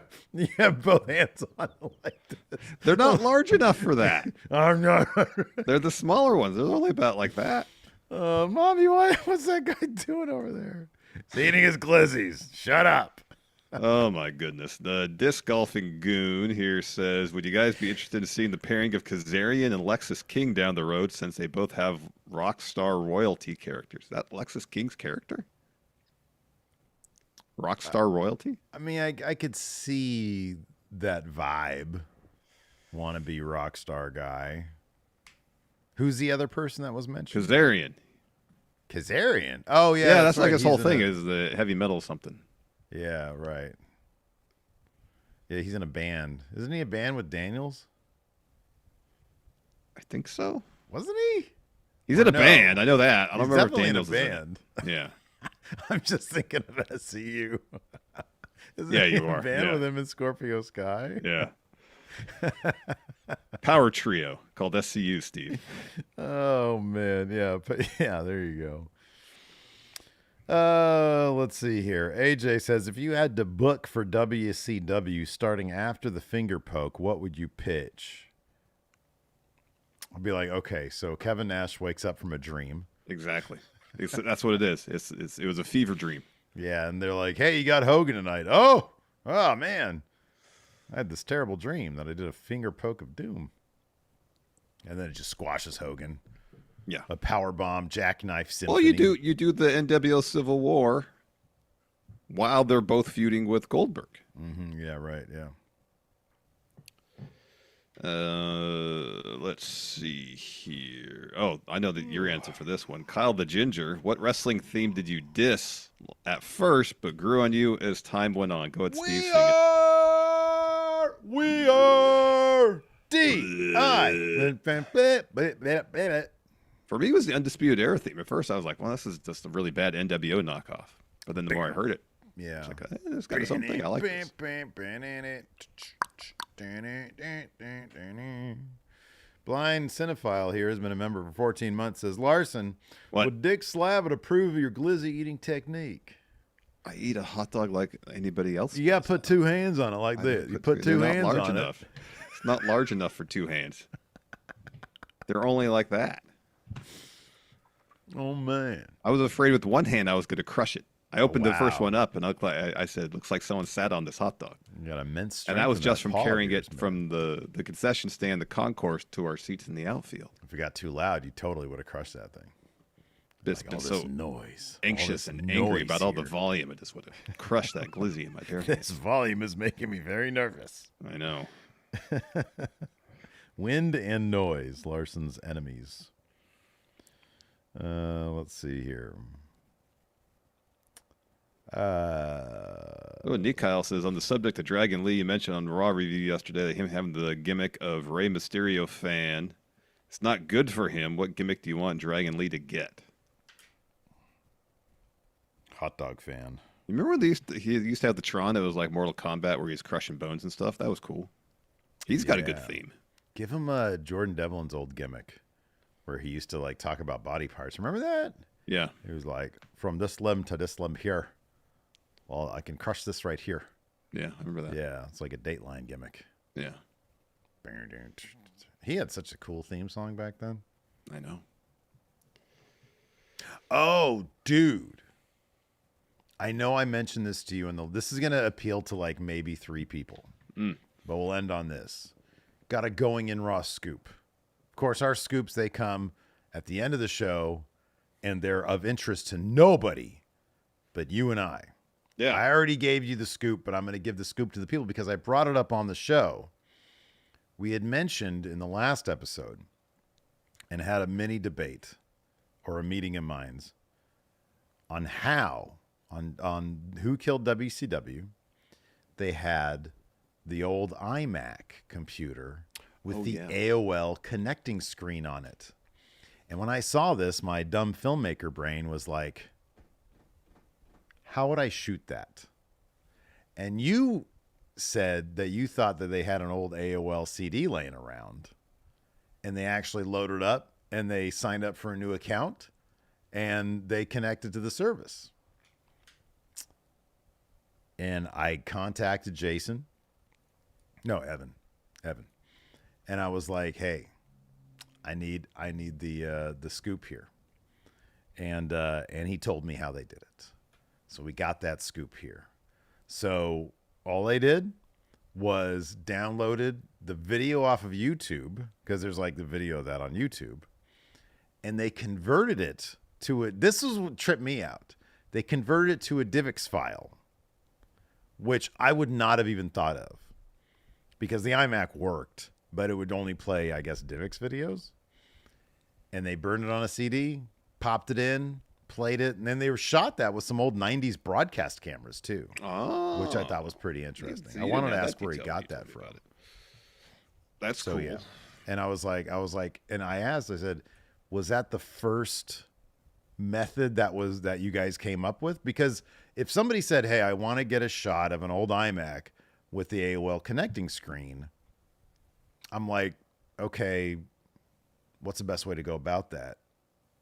have both hands on it like this. They're not large enough for that. I'm not. They're the smaller ones. They're only about like that. Mommy, what's that guy doing over there? He's eating his glizzies. Shut up. Oh my goodness. The disc golfing goon here says, would you guys be interested in seeing the pairing of Kazarian and Lexus King down the road since they both have rock star royalty characters? Is that Lexus King's character? Rockstar royalty? I mean, I could see that vibe. Wannabe rockstar guy. Who's the other person that was mentioned? Kazarian. Kazarian? Oh, yeah. Yeah, that's like right. his whole thing is the heavy metal something. Yeah, right. Yeah, he's in a band. Isn't he a band with Daniels? I think so. Wasn't he? He's in a band. I know that. I don't remember if definitely Daniels in a band. is in it. Yeah. I'm just thinking of SCU. Isn't Yeah, he you in a are. band Yeah. with him in Scorpio Sky? Yeah. Power trio called SCU, Steve. Oh man, yeah, but yeah, there you go. Let's see here. AJ says, if you had to book for WCW starting after the finger poke, what would you pitch? I'll be like, okay, so Kevin Nash wakes up from a dream. Exactly. That's what it is. It was a fever dream. Yeah, and they're like, hey, you got Hogan tonight. Oh man. I had this terrible dream that I did a finger poke of doom. And then it just squashes Hogan. Yeah. A power bomb, jackknife symphony. Well, you do the NWO Civil War while they're both feuding with Goldberg. Mm-hmm. Yeah, right. Yeah. Let's see here. Oh, I know that your answer for this one. Kyle the Ginger, what wrestling theme did you diss at first but grew on you as time went on? Go ahead, Steve. We are D.I. For me, it was the Undisputed Era theme. At first, I was like, well, this is just a really bad NWO knockoff. But then the more I heard it, Yeah. it's like, it's got its own thing. I like this. Blind Cinephile here has been a member for 14 months. Says, Larson, What? would Dick Slavitt approve of your glizzy eating technique? I eat a hot dog like anybody else. You got to put two hands on it like this. You put two hands on enough. It's not large enough for two hands. They're only like that. Oh, man. I was afraid with one hand I was going to crush it. I opened the first Wow. one up, and I said, looks like someone sat on this hot dog. You got immense strength. And that was in just from paw of carrying yours, it man. from the concession stand, the concourse, to our seats in the outfield. If you got too loud, you totally would have crushed that thing. It's Like, been all so this noise. anxious all this and angry noise about all the here. volume. It just would have crushed that glizzy in my bare This hands. volume is making me very nervous. I know. Wind and noise, Larson's enemies. Let's see here. Nick Kyle says, on the subject of Dragon Lee, you mentioned on the Raw review yesterday, him having the gimmick of Rey Mysterio fan. It's not good for him. What gimmick do you want Dragon Lee to get? Hot dog fan. You remember when he used to have the Tron that was like Mortal Kombat where he was crushing bones and stuff? That was cool. He's got a good Yeah. theme. Give him Jordan Devlin's old gimmick where he used to like talk about body parts. Remember that? Yeah. He was like, from this limb to this limb here. Well, I can crush this right here. Yeah, I remember that. Yeah, it's like a Dateline gimmick. Yeah, He had such a cool theme song back then. I know. Oh, dude. I know I mentioned this to you, and this is going to appeal to like maybe 3 people. But we'll end on this. Got a going in Raw scoop. Of course, our scoops, they come at the end of the show, and they're of interest to nobody but you and I. Yeah. I already gave you the scoop, but I'm going to give the scoop to the people because I brought it up on the show. We had mentioned in the last episode and had a mini debate or a meeting of minds on how, on who killed WCW. They had the old iMac computer with the AOL connecting screen on it. And when I saw this, my dumb filmmaker brain was like, how would I shoot that? And you said that you thought that they had an old AOL CD laying around and they actually loaded up and they signed up for a new account and they connected to the service. And I contacted Jason. No, Evan. And I was like, hey, I need the scoop here. And he told me how they did it. So we got that scoop here. So all they did was downloaded the video off of YouTube, because there's like the video of that on YouTube, and they converted it to a, this is what tripped me out. They converted it to a DivX file, which I would not have even thought of, because the iMac worked, but it would only play, I guess, DivX videos. And they burned it on a CD, popped it in, played it, and then they were shot that with some old 90s broadcast cameras too, which I thought was pretty interesting. See, I you wanted to didn't have ask that where he detail got when you that told me from. about it. That's So cool. yeah, and I was like, and I asked, I said, was that the first method that you guys came up with? Because if somebody said, hey, I want to get a shot of an old iMac with the AOL connecting screen, I'm like, okay, what's the best way to go about that?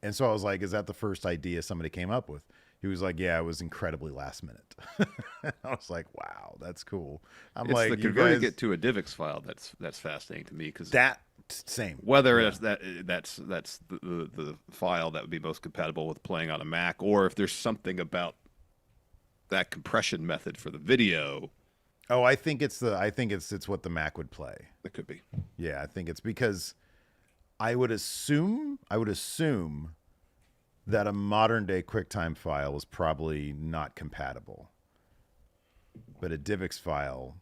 And so I was like, is that the first idea somebody came up with? He was like, yeah, it was incredibly last minute. I was like, wow, that's cool. I'm It's like, the you converting guys, it to a DivX file that's fascinating to me, because that same. whether that's the file that would be most compatible with playing on a Mac, or if there's something about that compression method for the video, Oh, I think it's what the Mac would play. it could be. Yeah, I think it's because I would assume that a modern day QuickTime file is probably not compatible. But a DivX file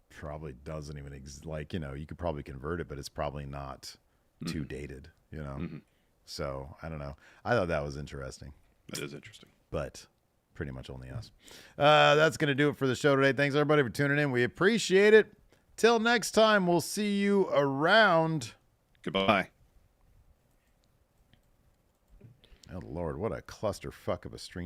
probably doesn't even you could probably convert it, but it's probably not too dated, So, I don't know. I thought that was interesting. That is interesting. But pretty much only us. That's going to do it for the show today. Thanks, everybody, for tuning in. We appreciate it. Till next time, we'll see you around. Goodbye. Oh Lord, what a clusterfuck of a stream